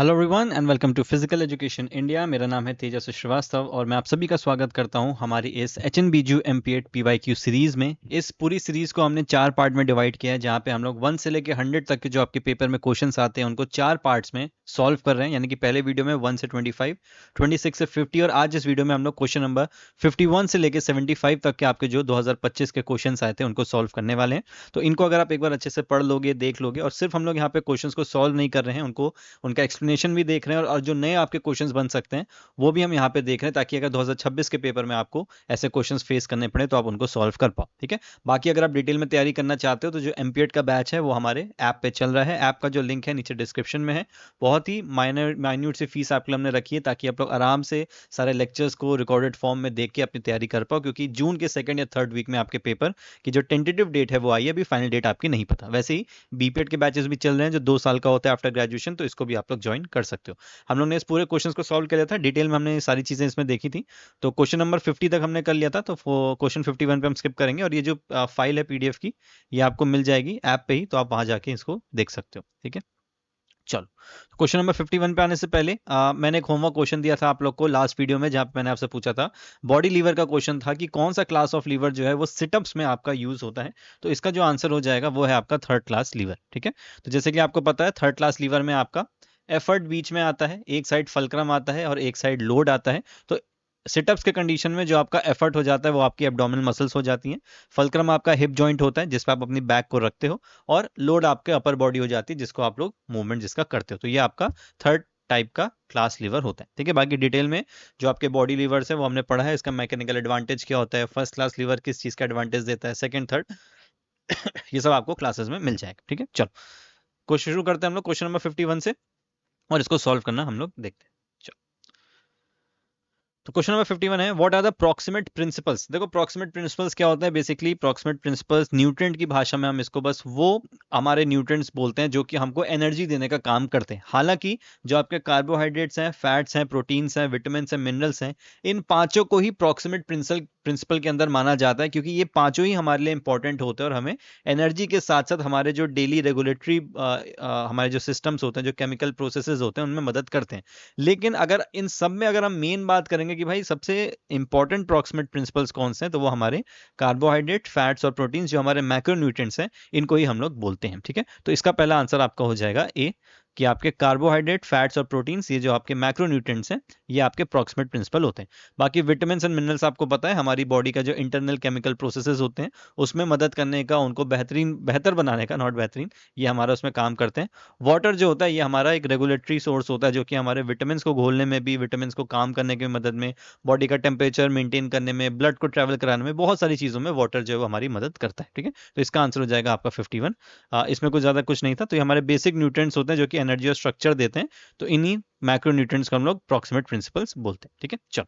Hello everyone and welcome to physical education India. मेरा नाम है तेजस श्रीवास्तव और मैं आप सभी का स्वागत करता हूं हमारी इस HNBJU MPET PYQ सीरीज में। इस पूरी सीरीज को हमने 4 पार्ट में डिवाइड किया है, जहां पे हम लोग 1 से लेकर 100 तक के जो आपके पेपर में क्वेश्चंस आते हैं उनको 4 पार्ट्स में सॉल्व कर रहे हैं। यानी कि पहले वीडियो में 1 से 25, 26 से 50 और आज इस वीडियो में हम लोग क्वेश्चन नंबर 51 से लेकर 75 तक के आपके जो 2025 के क्वेश्चन आए थे उनको सॉल्व करने वाले हैं। तो इनको अगर आप एक बार अच्छे से पढ़ लोगे, देख लोगे, और सिर्फ हम लोग यहाँ पे क्वेश्चन को सॉल्व नहीं कर रहे हैं, उनको उनका एक्सप्लेनेशन भी देख रहे हैं, और जो नए आपके क्वेश्चंस बन सकते हैं वो भी हम यहाँ पे देख रहे हैं, ताकि अगर 2026 के पेपर में आपको ऐसे क्वेश्चंस फेस करने पड़े तो आप उनको सॉल्व कर पाओ। ठीक है, बाकी अगर आप डिटेल में तैयारी करना चाहते हो तो जो MPET का बैच है वो हमारे ऐप पे चल रहा है। ऐप का जो लिंक है नीचे डिस्क्रिप्शन में है। बहुत ही माइन्यूट सी फीस आपके लिए हमने रखी है, ताकि आप लोग आराम से सारे लेक्चर्स को रिकॉर्डेड फॉर्म में देख के अपनी तैयारी कर पाओ, क्योंकि जून के 2nd या 3rd वीक में आपके पेपर की जो टेंटेटिव डेट है वो आई है, अभी फाइनल डेट आपकी नहीं पता। वैसे ही BPET के बैचेस भी चल रहे हैं जो 2 साल का होता है आफ्टर ग्रेजुएशन, तो इसको भी आप लोग ज्वाइन कर सकते हो। हम लोग ने इस पूरे क्वेश्चंस को सॉल्व कर लिया था, डिटेल में हमने सारी चीजें इसमें देखी थी। तो क्वेश्चन नंबर 50 तक हमने कर लिया था, तो क्वेश्चन 51 पे हम स्किप करेंगे, और ये जो फाइल है PDF की, ये आपको मिल जाएगी ऐप पे ही, तो आप वहां जाके इसको देख सकते हो। ठीक है, चलो क्वेश्चन नंबर 51 पे आने से पहले मैंने एक होमवर्क क्वेश्चन दिया था आप लोग को लास्ट वीडियो में, जहां पे मैंने आपसे पूछा था बॉडी लीवर का क्वेश्चन था कि कौन सा क्लास ऑफ लीवर जो है वो सिटअप्स में आपका यूज होता है। तो इसका जो आंसर हो जाएगा वो है आपका 3rd क्लास लीवर। ठीक है, तो जैसे कि आपको पता है 3rd क्लास लीवर में आपका एफर्ट बीच में आता है, एक साइड फलक्रम आता है और एक साइड लोड आता है। तो सिटअप्स के कंडीशन में जो आपका एफर्ट हो जाता है वो आपकी एब्डोमिनल मसल्स हो जाती हैं, फलक्रम आपका हिप जॉइंट होता है जिस पे आप अपनी बैक को रखते हो, और लोड आपके अपर बॉडी हो जाती है जिसको आप लोग मूवमेंट जिसका करते हो। तो ये आपका 3rd टाइप का क्लास लीवर होता है। ठीक है, बाकी डिटेल में जो आपके बॉडी लीवर्स है वो हमने पढ़ा है, इसका मैकेनिकल एडवांटेज क्या होता है, 1st क्लास लीवर किस चीज का एडवांटेज देता है, 2nd 3rd ये सब आपको क्लासेस में मिल जाएगा। ठीक है, चलो क्वेश्चन शुरू करते हैं हम लोग क्वेश्चन नंबर 51 से, और इसको सॉल्व करना हम लोग देखते हैं। तो क्वेश्चन नंबर 51 है, what are the proximate principles. देखो प्रॉक्सिमेट प्रिंसिपल्स क्या होता है, बेसिकली प्रॉक्सिमेट प्रिंसिपल्स न्यूट्रिएंट की भाषा में हम इसको बस वो हमारे न्यूट्रिएंट्स बोलते हैं जो कि हमको एनर्जी देने का काम करते हैं। हालांकि जो आपके कार्बोहाइड्रेट्स हैं, फैट्स हैं, प्रोटीन्स हैं, विटामिन हैं, मिनरल्स हैं, इन पांचों को ही प्रॉक्सिमेट प्रिंसिपल के अंदर माना जाता है, क्योंकि ये पांचों ही हमारे लिए इंपॉर्टेंट होते हैं और हमें एनर्जी के साथ साथ हमारे जो डेली रेगुलेटरी हमारे जो सिस्टम्स होते हैं, जो केमिकल प्रोसेसेस होते हैं, उनमें मदद करते हैं। लेकिन अगर इन सब में अगर हम मेन बात करेंगे कि भाई सबसे इंपॉर्टेंट प्रॉक्सिमेट प्रिंसिपल्स कौन से हैं, तो वो हमारे कार्बोहाइड्रेट, फैट्स और प्रोटीन्स जो हमारे मैक्रोन्यूट्रिएंट्स हैं, इनको ही हम लोग बोलते हैं। ठीक है, तो इसका पहला आंसर आपका हो जाएगा ए, कि आपके कार्बोहाइड्रेट, फैट्स और प्रोटीन्स ये जो आपके मैक्रोन्यूट्रिएंट्स हैं ये आपके प्रॉक्सिमेट प्रिंसिपल होते हैं। बाकी विटामिन एंड मिनरल्स आपको पता है हमारी बॉडी का जो इंटरनल केमिकल प्रोसेसेस होते हैं उसमें मदद करने का, उनको बेहतर बनाने का, नॉट बेहतरीन, ये हमारा उसमें काम करते हैं। वाटर जो होता है ये हमारा एक रेगुलेटरी सोर्स होता है, जो कि हमारे विटामिन को घोलने में भी, विटामिन को काम करने की मदद में, बॉडी का टेम्परेचर मेंटेन करने में, ब्लड को ट्रैवल कराने में, बहुत सारी चीजों में वाटर जो है वो हमारी मदद करता है। ठीक है, तो इसका आंसर हो जाएगा आपका 51। इसमें कुछ ज्यादा कुछ नहीं था, तो ये हमारे बेसिक न्यूट्रिएंट्स होते हैं जो कि एनर्जी और स्ट्रक्चर देते हैं। तो इन्हीं मैक्रो न्यूट्रिएंट्स को हम लोग प्रॉक्सिमेट प्रिंसिपल्स बोलते हैं। ठीक है, चलो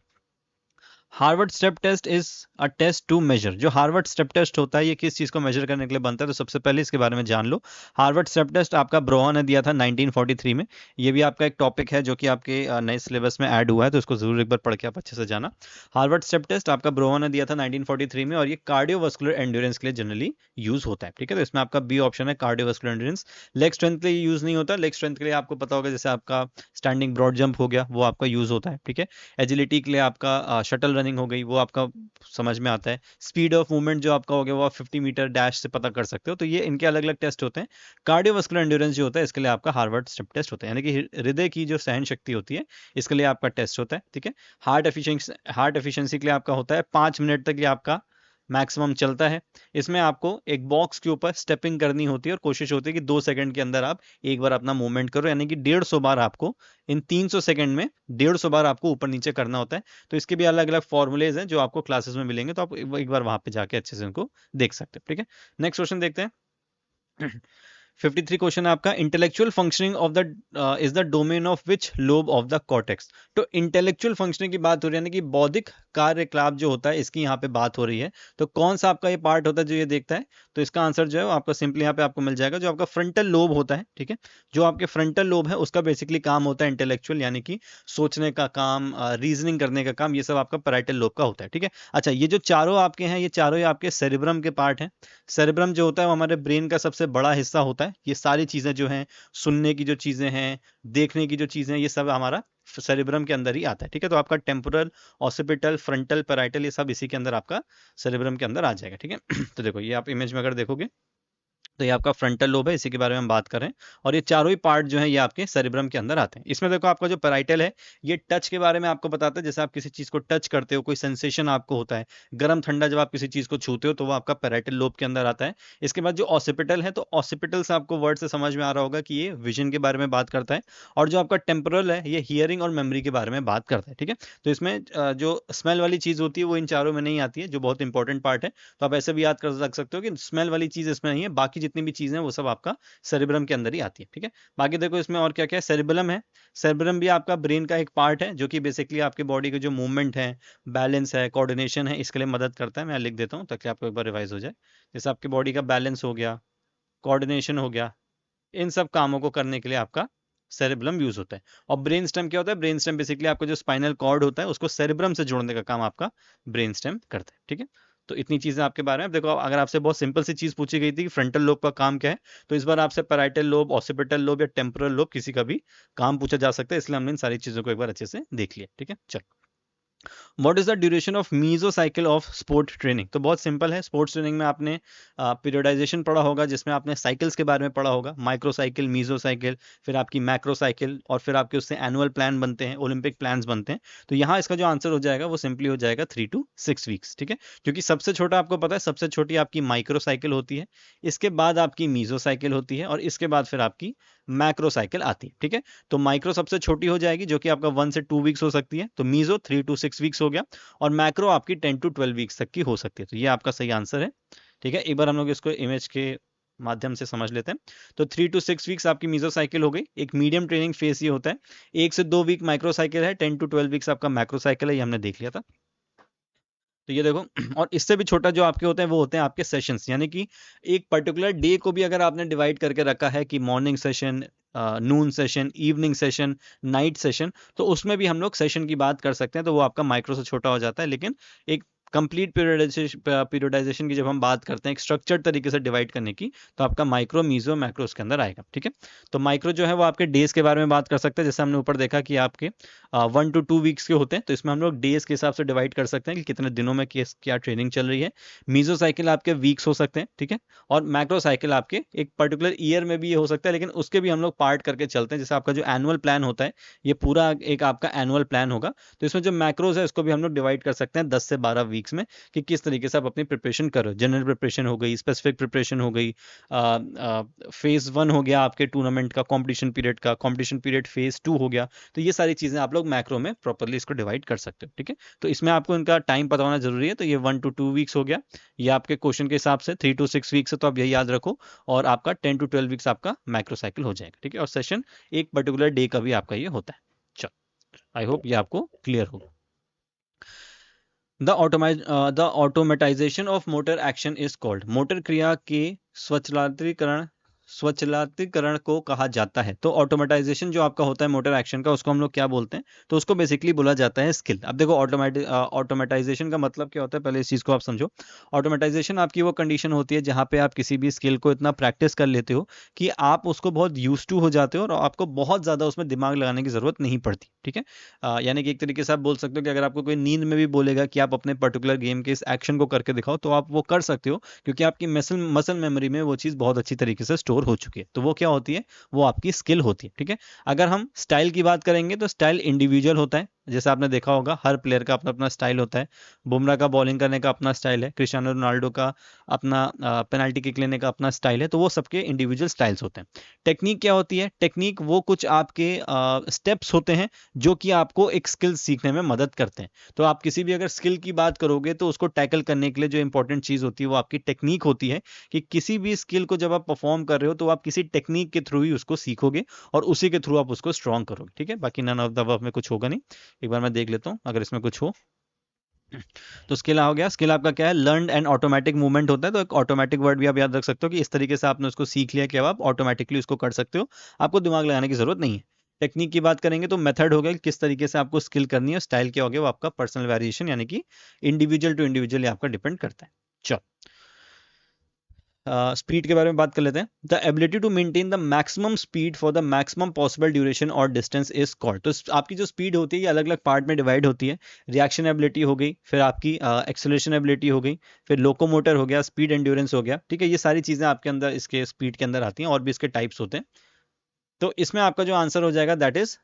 Harvard step test is a test to measure. जो हार्वर्ड स्टेप टेस्ट होता है ये किस चीज को मेजर करने के लिए बनता है, तो सबसे पहले इसके बारे में जान लो। हार्वर्ड स्टेप टेस्ट आपका ब्रोहा ने दिया था 1943 में। ये भी आपका एक टॉपिक है जो कि आपके नए सिलेबस में ऐड हुआ है, तो इसको जरूर एक बार पढ़ के आप अच्छे से जाना। हार्वर्ड स्टेप टेस्ट आपका ब्रोहा ने दिया था 1943 में, और ये कार्डियोवास्कुलर एंड्योरेंस के लिए जनरली यूज होता है। ठीक है, तो इसमें आपका बी ऑप्शन है कार्डियोवास्कुलर एंड्योरेंस। लेग स्ट्रेंथ के लिए यूज नहीं होता, लेग स्ट्रेंथ के लिए आपको पता होगा जैसे आपका स्टैंडिंग ब्रॉड जंप हो गया वो आपका यूज होता है। ठीक है, एजिलिटी के लिए आपका शटल रनिंग हो गई वो आपका समझ में आता है। स्पीड ऑफ मूवमेंट जो आपका हो गया वो आप 50 मीटर डैश से पता कर सकते हो। तो ये इनके अलग अलग टेस्ट होते हैं। कार्डियोवास्कुलर एंड्योरेंस जो होता है इसके लिए आपका हार्वर्ड स्टेप टेस्ट होता है, यानी कि हृदय की जो सहन शक्ति होती है इसके लिए आपका टेस्ट होता है। ठीक है, हार्ट एफिशिएंसी के लिए आपका होता है 5 मिनट तक ये आपका मैक्सिमम चलता है। इसमें आपको एक बॉक्स के ऊपर स्टेपिंग करनी होती है और कोशिश होती है कि 2 सेकंड के अंदर आप एक बार अपना मूवमेंट करो, यानी कि 150 बार आपको इन 300 सेकंड में 150 बार आपको ऊपर नीचे करना होता है। तो इसके भी अलग अलग फॉर्मूलेज हैं जो आपको क्लासेस में मिलेंगे, तो आप एक बार वहां पे जाके अच्छे से उनको देख सकते हो। ठीक है, नेक्स्ट क्वेश्चन देखते हैं। 53 क्वेश्चन है आपका, intellectual functioning of the is the domain of which lobe of the cortex. तो इंटेलेक्चुअल फंक्शनिंग की बात हो रही है, यानी कि बौद्धिक कार्यकलाप जो होता है इसकी यहाँ पे बात हो रही है। तो कौन सा आपका ये पार्ट होता है जो ये देखता है, तो इसका आंसर जो है वो आपका सिंपली यहाँ पे आपको मिल जाएगा, जो आपका फ्रंटल लोब होता है। ठीक है, जो आपके फ्रंटल लोब है उसका बेसिकली काम होता है इंटेलेक्चुअल, यानी कि सोचने का काम, रीजनिंग करने का काम, ये सब आपका पैराइटल लोब का होता है। ठीक है, अच्छा ये जो चारों आपके हैं ये चारों ही आपके सेरिब्रम के पार्ट हैं। सेरिब्रम जो होता है वो हमारे ब्रेन का सबसे बड़ा हिस्सा होता है। होता है, ये सारी चीजें जो हैं, सुनने की जो चीजें हैं, देखने की जो चीजें हैं, ये सब हमारा सेरेब्रम के अंदर ही आता है। ठीक है, तो आपका टेम्पोरल, ऑसिपिटल, फ्रंटल, पैराइटल, ये सब इसी के अंदर आपका सेरेब्रम के अंदर आ जाएगा। ठीक है तो देखो ये आप इमेज में अगर देखोगे तो ये आपका फ्रंटल लोब है, इसी के बारे में हम बात कर रहे हैं। और ये चारों ही पार्ट जो है ये आपके सेरेब्रम के अंदर आते हैं। इसमें देखो आपका जो पैराइटल है ये टच के बारे में आपको बताता है, जैसे आप किसी चीज को टच करते हो, कोई सेंसेशन आपको होता है, गर्म ठंडा जब आप किसी चीज को छूते हो तो वो आपका पैराइटल लोब के अंदर आता है। इसके बाद जो ऑसिपिटल है, तो ऑसिपिटल से आपको वर्ड से समझ में आ रहा होगा कि ये विजन के बारे में बात करता है। और जो आपका टेम्पोरल है ये हियरिंग और मेमोरी के बारे में बात करता है। ठीक है, तो इसमें जो स्मेल वाली चीज होती है वो इन चारों में नहीं आती है, जो बहुत इंपॉर्टेंट पार्ट है। तो आप ऐसे भी याद कर सकते हो कि स्मेल वाली चीज इसमें नहीं है, बाकी जितनी भी चीजें हैं वो सब आपका सेरेब्रम के अंदर ही आती है। ठीक है, बाकी देखो इसमें और क्या क्या है। सेरेब्रम है, सेरेब्रम भी आपका ब्रेन का एक पार्ट है, जो कि बेसिकली आपके बॉडी के जो मूवमेंट है, बैलेंस है, कोऑर्डिनेशन है, इसके लिए मदद करता है। मैं लिख देता हूँ ताकि आपको एक बार रिवाइज हो जाए। जैसे आपकी बॉडी का बैलेंस हो गया, कोऑर्डिनेशन हो गया, इन सब कामों को करने के लिए आपका सेरेब्रम यूज होता है। और ब्रेन स्टेम क्या होता है? ब्रेन स्टेम बेसिकली आपका जो स्पाइनल कॉर्ड होता है उसको सेरेब्रम से जोड़ने का काम आपका ब्रेन स्टेम करता है। ठीक है, तो इतनी चीजें आपके बारे में। अब देखो अगर आपसे बहुत सिंपल सी चीज पूछी गई थी कि फ्रंटल लोब का काम क्या है, तो इस बार आपसे पैराइटल लोब, ऑसिपिटल लोब या टेम्पोरल लोब किसी का भी काम पूछा जा सकता है, इसलिए हमने इन सारी चीजों को एक बार अच्छे से देख लिया। ठीक है, चल what is the duration of mesocycle of sport training? तो बहुत सिंपल है, स्पोर्ट्स ट्रेनिंग में आपने पीरियडाइजेशन पढ़ा होगा, जिसमें आपने साइकिल्स के बारे में पढ़ा होगा, माइक्रोसाइकिल, मीजोसाइकिल, फिर आपकी मैक्रोसाइकिल, और फिर आपके उससे एनुअल प्लान बनते हैं, ओलंपिक प्लान्स बनते हैं। तो यहाँ इसका जो आंसर हो जाएगा वो सिंपली हो जाएगा 3 to 6 वीक्स। ठीक है, क्योंकि सबसे छोटा आपको पता है, सबसे छोटी आपकी माइक्रोसाइकिल होती है, इसके बाद आपकी मीजोसाइकिल होती है, और इसके बाद फिर आपकी मैक्रोसाइकिल आती है। ठीक है, तो माइक्रो सबसे छोटी हो जाएगी, जो कि आपका 1 से 2 वीक्स हो सकती है, तो मीजो 3 to 6 वीक्स हो गया, और मैक्रो आपकी 10 to 12 वीक्स तक की हो सकती है। तो ये आपका सही आंसर है। ठीक है, एक बार हम लोग इसको इमेज के माध्यम से समझ लेते हैं। तो 3 to 6 वीक्स आपकी मीजोसाइकिल हो गई। एक मीडियम ट्रेनिंग फेस ये होता है, 1 से 2 वीक माइक्रोसाइकिल है, 10 to 12 वीक्स आपका मैक्रोसाइकिल है, ये हमने देख लिया था। तो ये देखो और इससे भी छोटा जो आपके होते हैं वो होते हैं आपके सेशंस, यानी कि एक पर्टिकुलर डे को भी अगर आपने डिवाइड करके रखा है कि morning session, noon session, evening session, night session, तो उसमें भी हम लोग सेशन की बात कर सकते हैं, तो वो आपका माइक्रो से छोटा हो जाता है। लेकिन एक कंप्लीट पीरियडाइजेशन की जब हम बात करते हैं एक स्ट्रक्चर्ड तरीके से डिवाइड करने की, तो आपका माइक्रो, मीजो, मैक्रो उसके अंदर आएगा। ठीक है, तो माइक्रो जो है वो आपके डेज के बारे में बात कर सकते हैं, जैसे हमने ऊपर देखा कि आपके 1 to 2 वीक्स के होते हैं, तो इसमें हम लोग डेज के हिसाब से डिवाइड कर सकते हैं कि कितने दिनों में क्या ट्रेनिंग चल रही है। मीजो साइकिल आपके वीक्स हो सकते हैं। ठीक है, और मैक्रो साइकिल आपके एक पर्टिकुलर ईयर में भी ये हो सकता है, लेकिन उसके भी हम लोग पार्ट करके चलते हैं। जैसे आपका जो एनुअल प्लान होता है, ये पूरा एक आपका एनुअल प्लान होगा, तो इसमें जो मैक्रोज है उसको भी हम लोग डिवाइड कर सकते हैं 10 से 12 वीक्स में, कि किस तरीके से आप अपनी प्रिपरेशन कर रहे हो। जनरल प्रिपरेशन हो गई, स्पेसिफिक प्रिपरेशन हो गई, फेज 1 हो गया आपके टूर्नामेंट का, कॉम्पिटिशन पीरियड फेज 2 हो गया। तो ये सारी चीजें आप लोग मैक्रो में प्रॉपरली इसको डिवाइड कर सकते हो। ठीक है, तो इसमें आपको इनका टाइम पता होना जरूरी है। तो ये 1 to 2 वीक्स हो गया, ये आपके क्वेश्चन के हिसाब से 3 to 6 वीक्स है, तो आप यही याद रखो। और आपका 10 to 12 वीक्स आपका मैक्रो साइकिल हो जाएगा। ठीक है, और सेशन एक पर्टिकुलर डे का भी आपका ये होता है। चलो, आई होप ये आपको क्लियर होगा। The automatization of motor action is called, motor क्रिया के स्वचालितीकरण को कहा जाता है। तो ऑटोमेटाइजेशन जो आपका होता है मोटर एक्शन का, उसको हम लोग क्या बोलते हैं? तो उसको बेसिकली बोला जाता है स्किल। अब देखो ऑटोमेटाइजेशन का मतलब क्या होता है, पहले इस चीज को आप समझो। ऑटोमेटाइजेशन आपकी वो कंडीशन होती है जहां पे आप किसी भी स्किल को इतना प्रैक्टिस कर लेते हो कि आप उसको बहुत यूज टू हो जाते हो, और आपको बहुत ज्यादा उसमें दिमाग लगाने की जरूरत नहीं पड़ती। ठीक है, यानी कि एक तरीके से आप बोल सकते हो कि अगर आपको कोई नींद में भी बोलेगा कि आप अपने पर्टिकुलर गेम के इस एक्शन को करके दिखाओ, तो आप वो कर सकते हो, क्योंकि आपकी मसल मेमोरी में वो चीज़ बहुत अच्छी तरीके से स्टोर हो चुकी है। तो वो क्या होती है? वो आपकी स्किल होती है। ठीक है, अगर हम स्टाइल की बात करेंगे तो स्टाइल इंडिविजुअल होता है, जैसे आपने देखा होगा हर प्लेयर का अपना अपना स्टाइल होता है। बुमराह का बॉलिंग करने का अपना स्टाइल है, क्रिस्टियानो रोनाल्डो का अपना पेनल्टी किक लेने का अपना स्टाइल है, तो वो सबके इंडिविजुअल स्टाइल्स होते हैं। टेक्निक क्या होती है? टेक्निक वो कुछ आपके स्टेप्स होते हैं जो कि आपको एक स्किल सीखने में मदद करते हैं। तो आप किसी भी अगर स्किल की बात करोगे तो उसको टैकल करने के लिए जो इंपॉर्टेंट चीज होती है वो आपकी टेक्निक होती है, कि किसी भी स्किल को जब आप परफॉर्म कर रहे हो तो आप किसी टेक्निक के थ्रू ही उसको सीखोगे, और उसी के थ्रू आप उसको स्ट्रॉन्ग करोगे। ठीक है, बाकी नन ऑफ द अबव में कुछ होगा नहीं। एक बार मैं देख लेता हूं अगर इसमें कुछ हो। तो स्किल हो गया, स्किल आपका क्या है? लर्न एंड ऑटोमेटिक मूवमेंट होता है। तो एक ऑटोमेटिक वर्ड भी आप याद रख सकते हो कि इस तरीके से आपने उसको सीख लिया कि अब आप ऑटोमेटिकली उसको कर सकते हो, आपको दिमाग लगाने की जरूरत नहीं है। टेक्निक की बात करेंगे तो मेथड हो गया, किस तरीके से आपको स्किल करनी है। स्टाइल क्या हो गया? वो आपका पर्सनल वेरिएशन, यानी कि इंडिविजुअल टू इंडिविजुअल आपका डिपेंड करता है। चलो, स्पीड के बारे में बात कर लेते हैं। The ability to maintain the maximum speed for the maximum possible duration और डिस्टेंस इज कॉल्ड। तो आपकी जो स्पीड होती है ये अलग अलग पार्ट में डिवाइड होती है। रिएक्शन एबिलिटी हो गई, फिर आपकी एक्सेलरेशन एबिलिटी हो गई, फिर लोकोमोटर हो गया, स्पीड एंड्योरेंस हो गया। ठीक है, ये सारी चीजें आपके अंदर इसके स्पीड के अंदर आती हैं और भी इसके टाइप्स होते हैं। तो इसमें आपका जो आंसर हो जाएगा दैट इज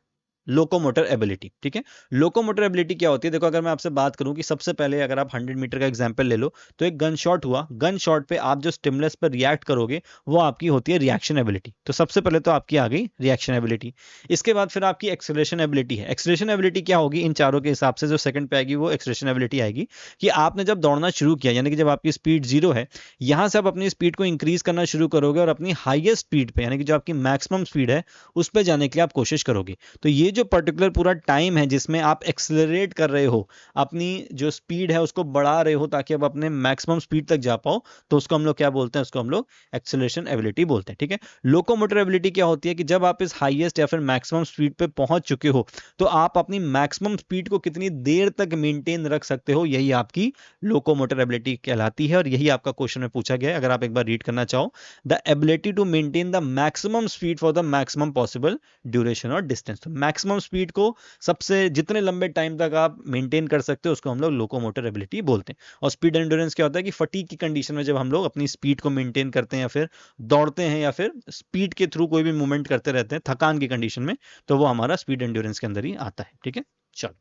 लोकोमोटर एबिलिटी। ठीक है, लोकोमोटर एबिलिटी क्या होती है? देखो, अगर मैं आपसे बात करूं कि सबसे पहले अगर आप 100 मीटर का एग्जांपल ले लो, तो एक गन शॉट हुआ, गन शॉट पे आप जो स्टिमुलस पर रिएक्ट करोगे वो आपकी होती है रिएक्शन एबिलिटी। तो सबसे पहले तो आपकी आ गई रिएक्शन एबिलिटी। इसके बाद फिर आपकी एक्सेलरेशन एबिलिटी है। एक्सेलरेशन एबिलिटी क्या होगी? इन चारों के हिसाब से जो सेकंड पे आएगी वो एक्सेलरेशन एबिलिटी आएगी, कि आपने जब दौड़ना शुरू किया, यानी कि जब आपकी स्पीड 0 है, यहां से आप अपनी स्पीड को इंक्रीज करना शुरू करोगे और अपनी हाईएस्ट स्पीड पे, यानी कि जो आपकी मैक्सिमम स्पीड है, उस पर जाने के लिए आप कोशिश करोगे। तो ये जो पर्टिकुलर पूरा टाइम है जिसमें आप एक्सेलरेट कर रहे हो, अपनी जो स्पीड है उसको बढ़ा रहे हो ताकि आप अपने मैक्सिमम स्पीड तक जा पाओ, तो उसको हम लोग क्या बोलते हैं? उसको हम लोग एक्सेलरेशन एबिलिटी बोलते हैं। ठीक है, लोकोमोटर एबिलिटी क्या होती है कि जब आप इस हाईएस्ट या फिर मैक्सिमम स्पीड पे पहुंच चुके हो, तो आप अपनी मैक्सिमम स्पीड को कितनी देर तक मेंटेन रख सकते हो, यही आपकी लोकोमोटर एबिलिटी कहलाती है। और यही आपका क्वेश्चन में पूछा गया है, अगर आप एक बार रीड करना चाहो, the ability to maintain the maximum speed for the maximum possible duration और डिस्टेंस। तो मैक्सिमम स्पीड को सबसे जितने लंबे टाइम तक आप मेंटेन कर सकते हो उसको हम लोग लोकोमोटर एबिलिटी बोलते हैं। और स्पीड एंड्योरेंस क्या होता है कि फटीग की कंडीशन में जब हम लोग अपनी स्पीड को मेंटेन करते हैं या फिर दौड़ते हैं या फिर स्पीड के थ्रू कोई भी मूवमेंट करते रहते हैं थकान की कंडीशन में, तो वो हमारा स्पीड एंड्योरेंस के अंदर ही आता है। ठीक है, चलो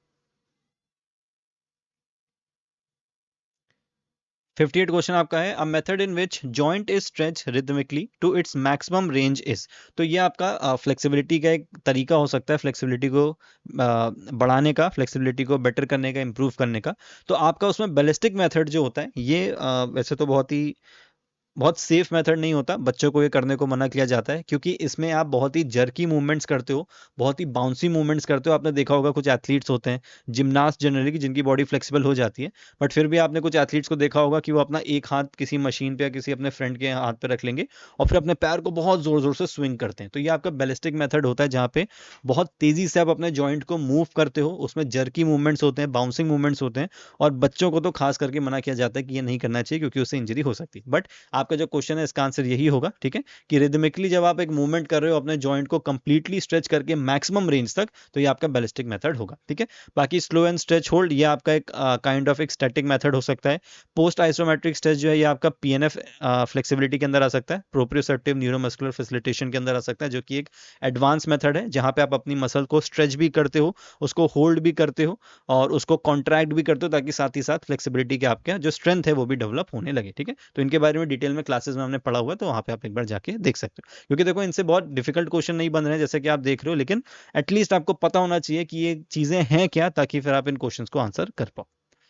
58 क्वेश्चन आपका है, a method in which joint is stretch rhythmically to its maximum range is. तो ये आपका फ्लेक्सिबिलिटी का एक तरीका हो सकता है, फ्लेक्सिबिलिटी को बढ़ाने का, फ्लेक्सिबिलिटी को बेटर करने का, इंप्रूव करने का। तो आपका उसमें बैलिस्टिक मेथड जो होता है ये वैसे तो बहुत सेफ मेथड नहीं होता, बच्चों को ये करने को मना किया जाता है, क्योंकि इसमें आप बहुत ही जर्की मूवमेंट्स करते हो, बहुत ही बाउंसी मूवमेंट्स करते हो। आपने देखा होगा कुछ एथलीट्स होते हैं, जिम्नास्ट जनरली, जिनकी बॉडी फ्लेक्सिबल हो जाती है, बट फिर भी आपने कुछ एथलीट्स को देखा होगा कि वो अपना एक हाथ किसी मशीन पे या किसी अपने फ्रेंड के हाथ पे रख लेंगे और फिर अपने पैर को बहुत जोर जोर से स्विंग करते हैं। तो ये आपका बैलिस्टिक मेथड होता है, जहाँ पे बहुत तेजी से आप अपने जॉइंट को मूव करते हो, उसमें जर्की मूवमेंट्स होते हैं, बाउंसिंग मूवमेंट्स होते हैं, और बच्चों को तो खास करके मना किया जाता है कि ये नहीं करना चाहिए क्योंकि उससे इंजरी हो सकती है। बट आपका जो क्वेश्चन है इसका आंसर यही होगा। ठीक है, कि रिदमिकली जब आप एक मूवमेंट कर रहे हो अपने जॉइंट को कंप्लीटली स्ट्रेच करके मैक्सिमम रेंज तक, तो ये आपका बैलिस्टिक मेथड होगा। ठीक है, बाकी स्लो एंड स्ट्रेच होल्ड ये आपका एक काइंड ऑफ एक स्टैटिक मेथड हो सकता है। पोस्ट आइसोमेट्रिक स्ट्रेच जो है ये आपका पीएनएफ फ्लेक्सिबिलिटी के अंदर आ सकता है, प्रोप्रियोसेप्टिव न्यूरोमस्कुलर फैसिलिटेशन के अंदर आ सकता है, जो कि एक एडवांस मेथड है जहां पे आप अपनी मसल को स्ट्रेच भी करते हो, उसको होल्ड भी करते हो और उसको कॉन्ट्रैक्ट भी करते हो, ताकि साथ ही साथ फ्लेक्सिबिलिटी के आपके जो स्ट्रेंथ है वो भी डेवलप होने लगे। ठीक है, तो इनके बारे में डिटेल में क्लासेस में हमने पढ़ा हुआ है, तो वहां पे आप एक बार जाके देख सकते हो। क्योंकि देखो इनसे बहुत डिफिकल्ट क्वेश्चन नहीं बन रहे हैं जैसे कि आप देख रहे हो, लेकिन एटलीस्ट आपको पता होना चाहिए कि ये चीजें हैं क्या, ताकि फिर आप इन क्वेश्चन को आंसर कर पाओ।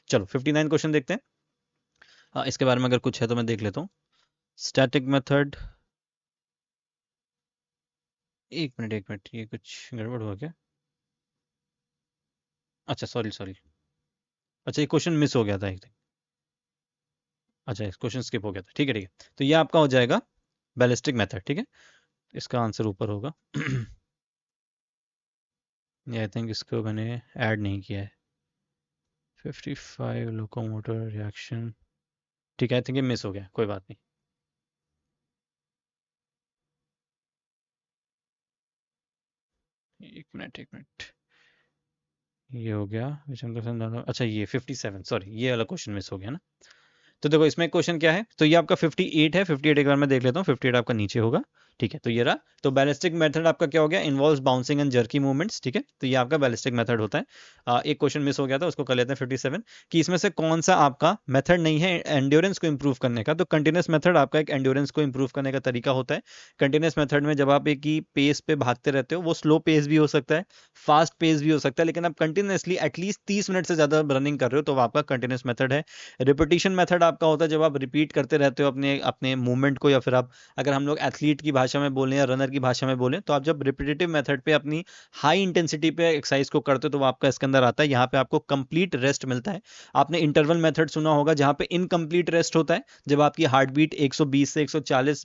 चलो 59 क्वेश्चन देखते हैं। इसके बारे में अगर कुछ है तो मैं देख लेता हूँ। स्टैटिक मेथड, एक मिनट, ये कुछ गड़बड़ हुआ क्या? अच्छा सॉरी सॉरी, अच्छा ये क्वेश्चन मिस हो गया था एक। अच्छा इस क्वेश्चन स्किप हो गया था, ठीक है ठीक है। तो ये आपका हो जाएगा बैलिस्टिक मेथड। ठीक है, इसका आंसर ऊपर होगा। ये आई थिंक इसको मैंने ऐड नहीं किया है। 55 लोकोमोटर रिएक्शन, ठीक है, आई थिंक ये मिस हो गया, कोई बात नहीं। एक मिनट, ये हो गया अच्छा ये 57, सॉरी ये वाला क्वेश्चन मिस हो गया ना। तो देखो इसमें क्वेश्चन क्या है, तो ये आपका 58 है, 58 एक बार मैं देख लेता हूँ, 58 आपका नीचे होगा। ठीक है, तो ये रहा। तो बैलिस्टिक मेथड आपका क्या हो गया? Involves bouncing and jerky movements. ठीक है, तो ये आपका बैलिस्टिक मेथड होता है। एक क्वेश्चन मिस हो गया था, उसको कर लेते हैं 57, कि इसमें से कौन सा आपका मेथड नहीं है एंड्योरेंस को इंप्रूव करने का? तो कंटिन्यूस मेथड आपका एक एंड्योरेंस को इंप्रूव करने का तरीका होता है। कंटिन्यूस मेथड में जब आप एक ही पेस पे भागते रहते हो, वो स्लो पेस भी हो सकता है, फास्ट पेस भी हो सकता है, लेकिन आप कंटिन्यूसली एटलीस्ट 30 मिनट से ज्यादा रनिंग कर रहे हो तो वो आपका कंटिन्यूस मेथड है। रिपीटिशन मेथड आपका होता है जब आप रिपीट करते रहते हो अपने अपने मूवमेंट को, या फिर आप, अगर हम लोग एथलीट की भाषा भाषा में बोलें या रनर की भाषा में बोलें, तो आप जब रिपीटेटिव मेथड पे अपनी हाई इंटेंसिटी पे एक्सरसाइज को करते हो तो वो आपका इसके अंदर आता है। यहाँ पे आपको कंप्लीट रेस्ट मिलता है। आपने इंटरवल मेथड सुना होगा जहाँ पे इनकम्प्लीट रेस्ट होता है, जब आपकी हार्ट बीट 120 से 140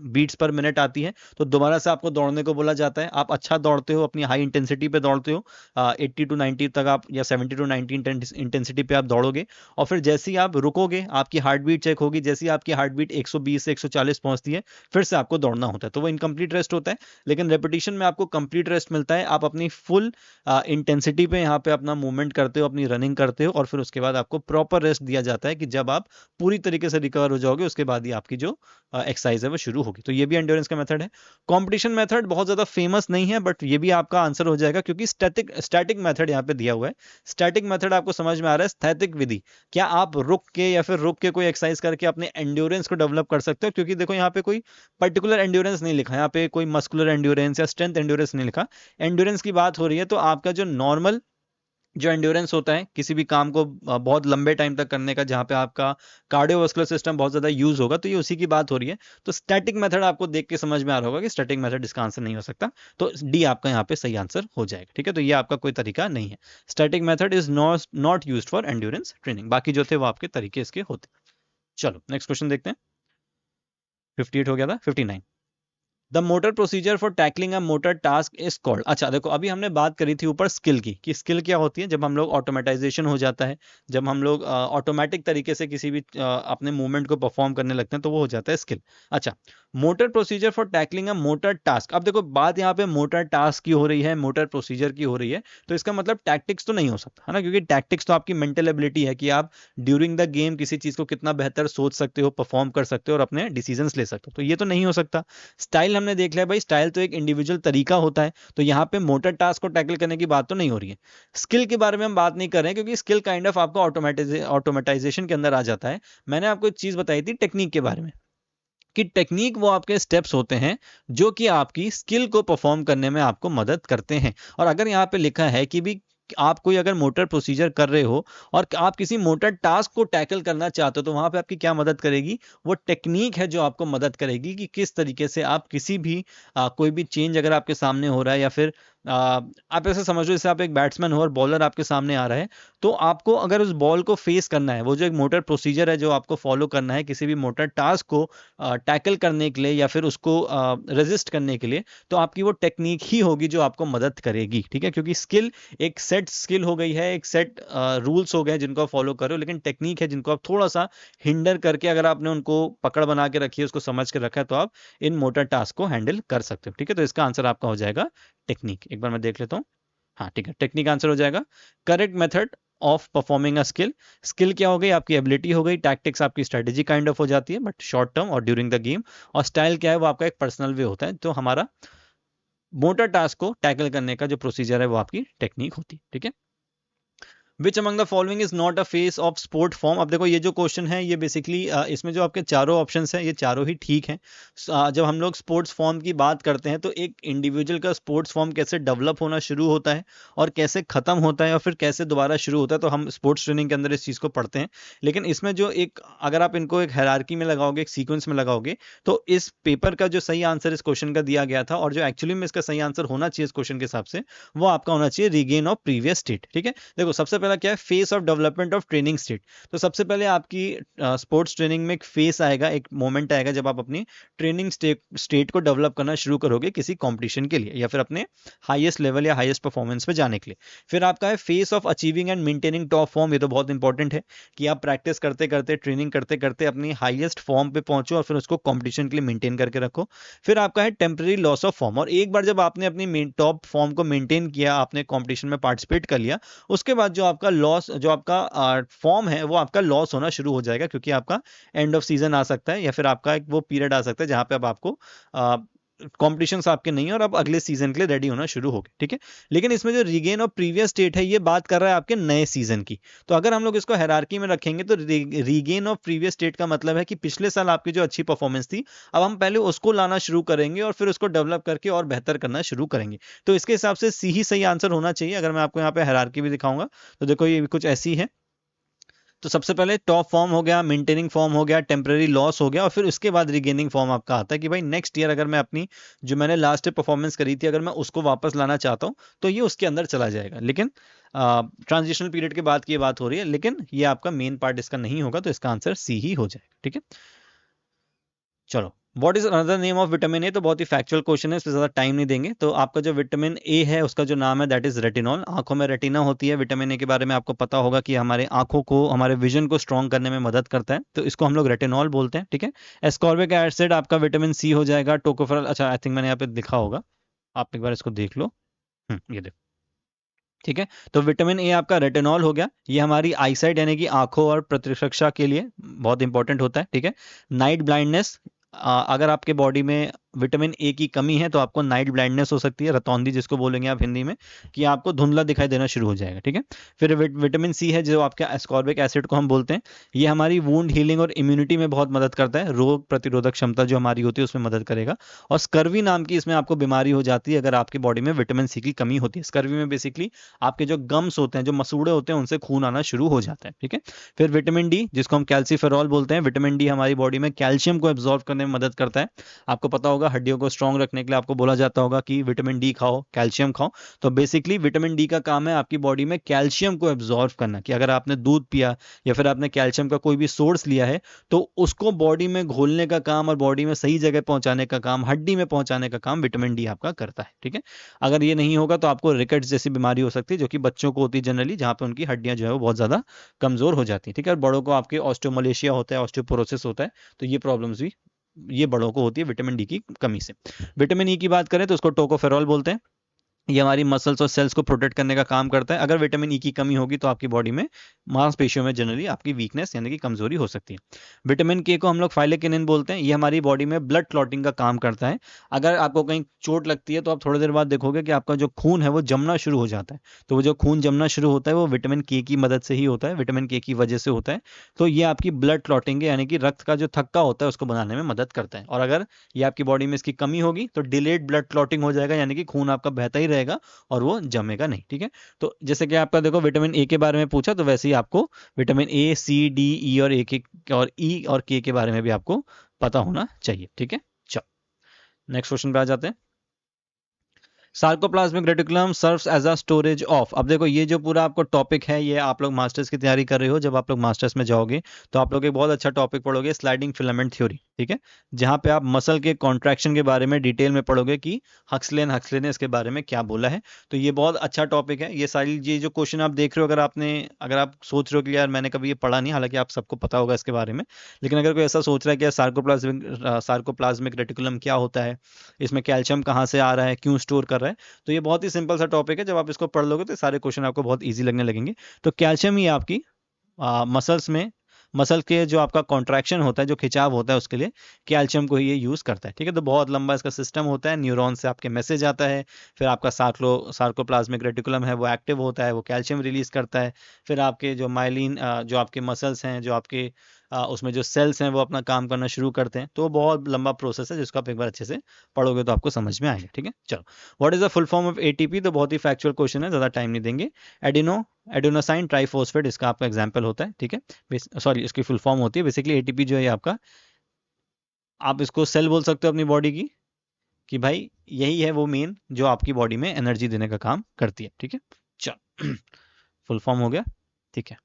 बीट्स पर मिनट आती है तो दोबारा से आपको दौड़ने को बोला जाता है। आप अच्छा दौड़ते हो, अपनी हाई इंटेंसिटी पे दौड़ते हो, 80 टू 90 तक आप या 70 टू 90 इंटेंसिटी पे आप दौड़ोगे, और फिर जैसे ही आप रुकोगे आपकी हार्ट बीट चेक होगी, जैसे ही आपकी हार्ट बीट 120 से 140 पहुंचती है फिर से आपको दौड़ना होता है। तो वो इनकम्प्लीट रेस्ट होता है, लेकिन रेपिटेशन में आपको कंप्लीट रेस्ट मिलता है। आप अपनी फुल इंटेंसिटी पे यहाँ पे अपना मूवमेंट करते हो, अपनी रनिंग करते हो, और फिर उसके बाद आपको प्रॉपर रेस्ट दिया जाता है कि जब आप पूरी तरीके से रिकवर हो जाओगे उसके बाद ही आपकी जो एक्सरसाइज है वो शुरू होगी। तो ये भी एंड्योरेंस का मेथड है। कंपटीशन मेथड बहुत ज्यादा फेमस नहीं है, बट ये भी आपका आंसर हो जाएगा क्योंकि स्टैटिक मेथड यहाँ पे दिया हुआ है। स्टैटिक मेथड आपको समझ में आ रहा है, स्थैतिक विधि। क्या आप रुक के या फिर रुक के कोई एक्सरसाइज करके अपने एंड्योरेंस को डेवलप कर सकते हो? क्योंकि देखो यहाँ पे कोई पर्टिकुलर एंड्योरेंस नहीं लिखा, यहाँ पे कोई मस्कुलर एंड्योरेंस या स्ट्रेंथ एंड्योरेंस नहीं लिखा। एंड्योरेंस की बात हो रही है तो आपका जो नॉर्मल जो एंड्योरेंस होता है किसी भी काम को बहुत लंबे टाइम तक करने का, जहां पे आपका कार्डियोवास्कुलर सिस्टम बहुत ज्यादा यूज होगा, तो ये उसी की बात हो रही है। तो स्टैटिक मेथड आपको देख के समझ में आ रहा होगा कि स्टैटिक मेथड इसका आंसर नहीं हो सकता, तो डी आपका यहाँ पे सही आंसर हो जाएगा। ठीक है, तो ये आपका कोई तरीका नहीं है। Static method is not used for endurance training. बाकी जो थे वो आपके तरीके इसके होते। चलो नेक्स्ट क्वेश्चन देखते हैं। 58 हो गया था, 59। The motor procedure for tackling a motor task is called. अच्छा देखो, अभी हमने बात करी थी ऊपर स्किल की, कि स्किल क्या होती है जब हम लोग ऑटोमेटाइजेशन हो जाता है, जब हम लोग ऑटोमेटिक तरीके से किसी भी अपने मूवमेंट को परफॉर्म करने लगते हैं तो वो हो जाता है स्किल। अच्छा, motor procedure for tackling a motor task. अब देखो बात यहाँ पे मोटर टास्क की हो रही है, मोटर प्रोसीजर की हो रही है, तो इसका मतलब टैक्टिक्स तो नहीं हो सकता है ना, क्योंकि टैक्टिक्स तो आपकी मेंटल एबिलिटी है कि आप ड्यूरिंग द गेम किसी चीज को कितना बेहतर सोच सकते हो, परफॉर्म कर सकते हो और अपने डिसीजंस ले सकते हो, तो ये तो नहीं हो सकता। स्टाइल हमने देख लिया भाई, स्टाइल तो एक इंडिविजुअल तरीका होता है, तो यहाँ पे मोटर टास्क को टैकल करने की बात तो नहीं हो रही है। स्किल के बारे में हम बात नहीं कर रहे हैं क्योंकि स्किल काइंड ऑफ आपका ऑटोमेटाइजेशन के अंदर आ जाता है। मैंने आपको एक चीज बताई थी टेक्निक के बारे में, कि टेक्निक वो आपके स्टेप्स होते हैं जो कि आपकी स्किल को परफॉर्म करने में आपको मदद करते हैं। और अगर यहाँ पे लिखा है कि भी आप कोई अगर मोटर प्रोसीजर कर रहे हो और आप किसी मोटर टास्क को टैकल करना चाहते हो, तो वहां पे आपकी क्या मदद करेगी? वो टेक्निक है जो आपको मदद करेगी कि किस तरीके से आप किसी भी कोई भी चेंज अगर आपके सामने हो रहा है, या फिर आप ऐसे समझ लो जैसे आप एक बैट्समैन हो और बॉलर आपके सामने आ रहा है, तो आपको अगर उस बॉल को फेस करना है, वो जो एक मोटर प्रोसीजर है जो आपको फॉलो करना है किसी भी मोटर टास्क को टैकल करने के लिए या फिर उसको रेजिस्ट करने के लिए, तो आपकी वो टेक्निक ही होगी जो आपको मदद करेगी। ठीक है, क्योंकि स्किल एक सेट स्किल हो गई है, एक सेट रूल्स हो गए जिनको आप फॉलो करो, लेकिन टेक्निक है जिनको आप थोड़ा सा हिंडर करके, अगर आपने उनको पकड़ बना के रखी है, उसको समझ के रखा है, तो आप इन मोटर टास्क को हैंडल कर सकते हो। ठीक है, तो इसका आंसर आपका हो जाएगा टेक्निक। एक बार मैं देख लेता हूँ। हाँ ठीक है, टेक्निक आंसर हो जाएगा। Correct method of performing a skill. Skill क्या हो गई? आपकी एबिलिटी हो गई। टैक्टिक्स आपकी स्ट्रेटेजी काइंड ऑफ हो जाती है, बट शॉर्ट टर्म और ड्यूरिंग द गेम। और स्टाइल क्या है? वो आपका एक पर्सनल वे होता है। तो हमारा मोटर टास्क को टैकल करने का जो प्रोसीजर है वो आपकी टेक्निक होती है। ठीक है, विच among the following is not a face of sport form. अब देखो ये जो क्वेश्चन है ये बेसिकली इसमें जो आपके चारों ऑप्शंस हैं ये चारों ही ठीक हैं। जब हम लोग स्पोर्ट्स फॉर्म की बात करते हैं तो एक इंडिविजुअल का स्पोर्ट्स फॉर्म कैसे डेवलप होना शुरू होता है और कैसे खत्म होता है और फिर कैसे दोबारा शुरू होता है, तो हम स्पोर्ट्स ट्रेनिंग के अंदर इस चीज़ को पढ़ते हैं। लेकिन इसमें जो एक, अगर आप इनको एक हायरार्की में लगाओगे, एक सीक्वेंस में लगाओगे, तो इस पेपर का जो सही आंसर इस क्वेश्चन का दिया गया था और जो एक्चुअली में इसका सही आंसर होना चाहिए इस क्वेश्चन के हिसाब से, वो आपका होना चाहिए रीगेन ऑफ प्रीवियस स्टेट। ठीक है, देखो सबसे पहला क्या है? Face of development of training state. तो सबसे पहले आपकी स्पोर्ट्स ट्रेनिंग में एक फेस आएगा, एक मोमेंट आएगा जब आप अपनी ट्रेनिंग स्टेट को डेवलप करना शुरू करोगे किसी कंपटीशन के लिए या फिर अपने हाईएस्ट लेवल या हाईएस्ट परफॉर्मेंस पे जाने के लिए। फिर आपका है face of achieving and maintaining top form. ये तो बहुत इंपॉर्टेंट है कि आप प्रैक्टिस करते करते, ट्रेनिंग करते करते अपनी हाईएस्ट फॉर्म पे पहुंचो और फिर उसको कंपटीशन के लिए मेंटेन करके रखो। फिर आपका है टेम्पररी लॉस ऑफ फॉर्म। और एक बार जब आपने अपनी टॉप फॉर्म को मेंटेन किया, आपने कंपटीशन में पार्टिसिपेट कर लिया, उसके बाद जो आपका लॉस, जो आपका फॉर्म है वो आपका लॉस होना शुरू हो जाएगा, क्योंकि आपका एंड ऑफ सीजन आ सकता है या फिर आपका एक वो पीरियड आ सकता है जहां पे अब आपको कॉम्पिटिशन्स आपके नहीं है और अब अगले सीजन के लिए रेडी होना शुरू हो गए। ठीक है, लेकिन इसमें जो रीगेन ऑफ प्रीवियस स्टेट है ये बात कर रहा है आपके नए सीजन की। तो अगर हम लोग इसको हायरार्की में रखेंगे तो रीगेन ऑफ प्रीवियस स्टेट का मतलब है कि पिछले साल आपकी जो अच्छी परफॉर्मेंस थी, अब हम पहले उसको लाना शुरू करेंगे और फिर उसको डेवलप करके और बेहतर करना शुरू करेंगे। तो इसके हिसाब से सी ही सही आंसर होना चाहिए। अगर मैं आपको यहाँ पे हायरार्की भी दिखाऊंगा तो देखो ये कुछ ऐसी है। तो सबसे पहले टॉप फॉर्म हो गया, मेंटेनिंग फॉर्म हो गया, टेम्पररी लॉस हो गया, और फिर उसके बाद रिगेनिंग फॉर्म आपका आता है कि भाई नेक्स्ट ईयर अगर मैं अपनी जो मैंने लास्ट ईयर परफॉर्मेंस करी थी अगर मैं उसको वापस लाना चाहता हूँ तो ये उसके अंदर चला जाएगा। लेकिन ट्रांजिशनल पीरियड के बाद की ये बात हो रही है, लेकिन ये आपका मेन पार्ट इसका नहीं होगा, तो इसका आंसर सी ही हो जाएगा। ठीक है, चलो, what is another name of vitamin A, तो बहुत ही फैक्चुअल क्वेश्चन है, इसमें ज्यादा टाइम नहीं देंगे। तो आपका जो विटामिन ए है उसका जो नाम है दैट इज रेटिनॉल। आंखों में रेटिना होती है, विटामिन ए के बारे में आपको पता होगा कि हमारे आंखों को, हमारे विजन को स्ट्रॉन्ग करने में मदद करता है, तो इसको हम लोग रेटिनॉल बोलते हैं। ठीक है, एस्कॉर्बिक एसिड आपका विटामिन सी हो जाएगा, टोकोफेरॉल, अच्छा आई थिंक मैंने यहाँ पे लिखा होगा, आप एक बार इसको देख लो। ये देखो, ठीक है, तो विटामिन ए आपका रेटिनॉल हो गया, ये हमारी आईसाइट यानी कि आंखों और प्रतिरक्षा के लिए बहुत इंपॉर्टेंट होता है। ठीक है, नाइट ब्लाइंडनेस, अगर आपके बॉडी में विटामिन ए की कमी है तो आपको नाइट ब्लाइंडनेस हो सकती है, रतौंधी जिसको बोलेंगे आप हिंदी में, कि आपको धुंधला दिखाई देना शुरू हो जाएगा। ठीक है, फिर विटामिन सी है जो आपका एस्कॉर्बिक एसिड को हम बोलते हैं, ये हमारी वुंड हीलिंग और इम्यूनिटी में बहुत मदद करता है, रोग प्रतिरोधक क्षमता जो हमारी होती है उसमें मदद करेगा। और स्कर्वी नाम की इसमें आपको बीमारी हो जाती है अगर आपकी बॉडी में विटामिन सी की कमी होती है। स्कर्वी में बेसिकली आपके जो गम्स होते हैं, जो मसूड़े होते हैं, उनसे खून आना शुरू हो जाता है। ठीक है, फिर विटामिन डी जिसको हम कैल्सीफेरॉल बोलते हैं, विटामिन डी हमारी बॉडी में कैल्शियम को एब्जॉर्व करने में मदद करता है। आपको पता होगा हड्डियों को स्ट्रांग रखने के लिए आपको बोला जाता होगा कि विटामिन डी खाओ, कैल्शियम खाओ, तो बेसिकली विटामिन डी का काम है आपकी बॉडी में कैल्शियम को एब्जॉर्व करना, कि अगर आपने दूध पिया या फिर आपने कैल्शियम का कोई भी सोर्स लिया है तो उसको बॉडी में घोलने का काम और बॉडी में सही जगह पहुंचाने का काम, हड्डी में पहुंचाने का काम विटामिन डी आपका करता है। ठीक है, अगर ये नहीं होगा तो आपको रिकेट्स जैसी बीमारी हो सकती है, जो कि बच्चों को होती है जनरली, जहां पे उनकी हड्डियां जो है वो बहुत ज्यादा कमजोर हो जाती है। ठीक है, और बड़ों को आपके ऑस्टियोमलेशिया होता है, ऑस्टियोपोरोसिस होता है, तो ये प्रॉब्लम्स भी ये बड़ों को होती है विटामिन डी की कमी से। विटामिन ई की बात करें तो उसको टोकोफेरॉल बोलते हैं, ये हमारी मसल्स और सेल्स को प्रोटेक्ट करने का काम करता है। अगर विटामिन ई की कमी होगी तो आपकी बॉडी में मांसपेशियों में जनरली आपकी वीकनेस यानी कि कमजोरी हो सकती है। विटामिन के को हम लोग फाइलेकिनिन बोलते हैं, ये हमारी बॉडी में ब्लड क्लॉटिंग का काम करता है। अगर आपको कहीं चोट लगती है तो आप थोड़ी देर बाद देखोगे कि आपका जो खून है वो जमना शुरू हो जाता है, तो वो जो खून जमना शुरू होता है वो विटामिन के की मदद से ही होता है, विटामिन के की वजह से होता है। तो ये आपकी ब्लड क्लॉटिंग यानी कि रक्त का जो थक्का होता है उसको बनाने में मदद करता है। और अगर ये आपकी बॉडी में इसकी कमी होगी तो डिलेड ब्लड क्लॉटिंग हो जाएगा, यानी कि खून आपका बहता ही रहेगा और वो जमेगा नहीं। ठीक है, तो जैसे कि आपका देखो विटामिन ए के बारे में पूछा, तो वैसे ही आपको विटामिन ए, सी, डी, ई और ई और के बारे में भी आपको पता होना चाहिए। ठीक है, चलो नेक्स्ट क्वेश्चन पे आ जाते हैं। Sarcoplasmic reticulum serves as a storage of, अब देखो ये जो पूरा आपको टॉपिक है ये आप लोग मास्टर्स की तैयारी कर रहे हो, जब आप लोग मास्टर्स में जाओगे तो आप लोग एक बहुत अच्छा टॉपिक पढ़ोगे, स्लाइडिंग फिलामेंट थ्योरी। ठीक है, जहां पे आप मसल के कॉन्ट्रैक्शन के बारे में डिटेल में पढ़ोगे कि हक्सले ने इसके बारे में क्या बोला है। तो ये बहुत अच्छा टॉपिक है। ये सारी ये जो क्वेश्चन आप देख रहे हो, अगर आप सोच रहे हो कि यार मैंने कभी ये पढ़ा नहीं, हालांकि आप सबको पता होगा इसके बारे में, लेकिन अगर कोई ऐसा सोच रहा है कि सार्कोप्लाज्मिक रेटिकुलम क्या होता है, इसमें कैल्शियम कहाँ से आ रहा है, क्यों स्टोर कर रहा है, तो ये बहुत ही सिंपल सा टॉपिक है। जब आप इसको पढ़ लोगे तो सारे क्वेश्चन आपको बहुत इजी लगने लगेंगे। तो कैल्शियम ही आपकी मसल्स में, मसल के जो आपका कॉन्ट्रैक्शन होता है, जो खिंचाव होता है, उसके लिए कैल्शियम को ही ये यूज करता है। ठीक है, तो बहुत लंबा इसका सिस्टम होता है, न्यूरॉन से आपके मैसेज आता है, फिर आपका सार्कोप्लाज्मिक रेटिकुलम है वो एक्टिव होता है, वो कैल्शियम रिलीज करता है, फिर आपके जो माइलिन, जो आपके मसल्स हैं, जो आपके उसमें जो सेल्स हैं वो अपना काम करना शुरू करते हैं। तो बहुत लंबा प्रोसेस है जिसको आप एक बार अच्छे से पढ़ोगे तो आपको समझ में आएगा। ठीक है, चलो, what is the full form of ATP, तो बहुत ही फैक्चुअल क्वेश्चन है, ज्यादा टाइम नहीं देंगे। एडिनोसाइन ट्राइफॉस्फेट इसका आपका एग्जाम्पल होता है। ठीक है, सॉरी इसकी फुल फॉर्म होती है बेसिकली एटीपी जो है आपका, आप इसको सेल बोल सकते हो अपनी बॉडी की, कि भाई यही है वो मेन जो आपकी बॉडी में एनर्जी देने का काम करती है। ठीक है, चलो फुल फॉर्म हो गया। ठीक है,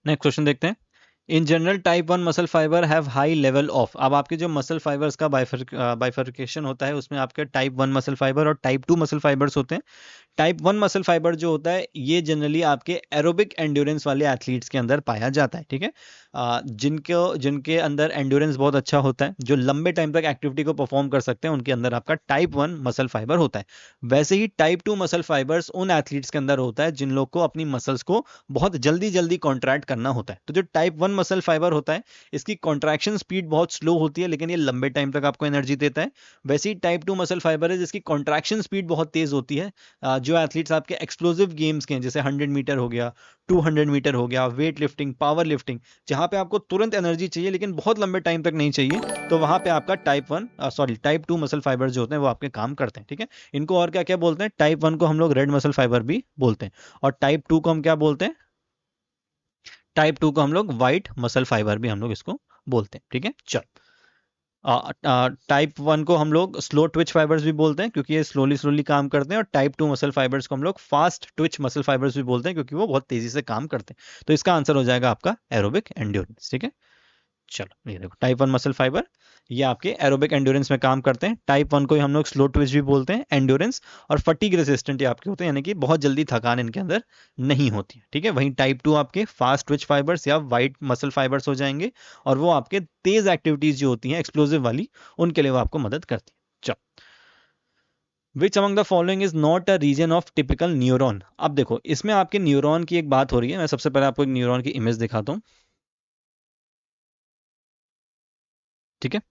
नेक्स्ट क्वेश्चन देखते हैं। In general type 1 muscle fibre have high level of, अब आपके जो मसल फाइबर्स का बाइफर्केशन होता है उसमें आपके टाइप 1 मसल फाइबर और टाइप 2 मसल फाइबर्स होते हैं। टाइप 1 मसल फाइबर जो होता है ये जनरली आपके एरोबिक एंड्योरेंस वाले एथलीट्स के अंदर पाया जाता है। ठीक है, जिनके अंदर एंड्योरेंस बहुत अच्छा होता है, जो लंबे टाइम तक एक्टिविटी को परफॉर्म कर सकते हैं, उनके अंदर आपका टाइप 1 मसल फाइबर होता है। वैसे ही टाइप 2 मसल फाइबर्स उन एथलीट्स के अंदर होता है जिन लोग को अपनी मसल्स को बहुत जल्दी जल्दी कॉन्ट्रैक्ट करना होता है। तो जो टाइप 1 मसल फाइबर होता है इसकी कॉन्ट्रैक्शन स्पीड बहुत स्लो होती है, लेकिन ये लंबे टाइम तक आपको एनर्जी देता है। वैसे ही टाइप 2 मसल फाइबर है जिसकी कॉन्ट्रैक्शन स्पीड बहुत तेज होती है। जो एथलीट्स आपके एक्सप्लोसिव गेम्स के हैं, जैसे 100 मीटर हो गया, 200 मीटर हो गया, वेट लिफ्टिंग, पावर लिफ्टिंग, जहां पे आपको तुरंत एनर्जी चाहिए लेकिन बहुत लंबे टाइम तक नहीं चाहिए, तो वहां पे आपका टाइप 2 मसल फाइबर जो होते हैं वो आपके काम करते हैं। ठीक है, इनको और क्या क्या बोलते हैं, टाइप 1 को हम लोग रेड मसल फाइबर भी बोलते हैं, और टाइप 2 को हम क्या बोलते हैं, टाइप 2 को हम लोग वाइट मसल फाइबर भी हम लोग इसको बोलते हैं, ठीक है। चल, टाइप 1 को हम लोग स्लो ट्विच फाइबर्स भी बोलते हैं क्योंकि ये स्लोली स्लोली काम करते हैं, और टाइप 2 मसल फाइबर्स को हम लोग फास्ट ट्विच मसल फाइबर्स भी बोलते हैं क्योंकि वो बहुत तेजी से काम करते हैं। तो इसका आंसर हो जाएगा आपका एरोबिक एंड्योरेंस, ठीक है। चलो ये देखो, टाइप 1 मसल फाइबर ये आपके एरोबिक एंड्योरेंस में काम करते हैं। टाइप 1 को ही हम लोग स्लो ट्विच भी बोलते हैं, एंड्योरेंस और फटीग रेसिस्टेंट ये आपके होते हैं, यानी कि बहुत जल्दी थकान इनके अंदर नहीं होती है, ठीक है। वहीं टाइप 2 आपके फास्ट ट्विच फाइबर्स या वाइट मसल फाइबर्स हो जाएंगे, और वो आपके तेज एक्टिविटीज जो होती हैं एक्सप्लोसिव वाली, उनके लिए वो आपको मदद करती है। चलो, which among the following is not a region of typical neuron. अब देखो, इसमें आपके न्यूरॉन की एक बात हो रही है। मैं सबसे पहले आपको एक न्यूरॉन की इमेज दिखाता हूँ, ठीक है।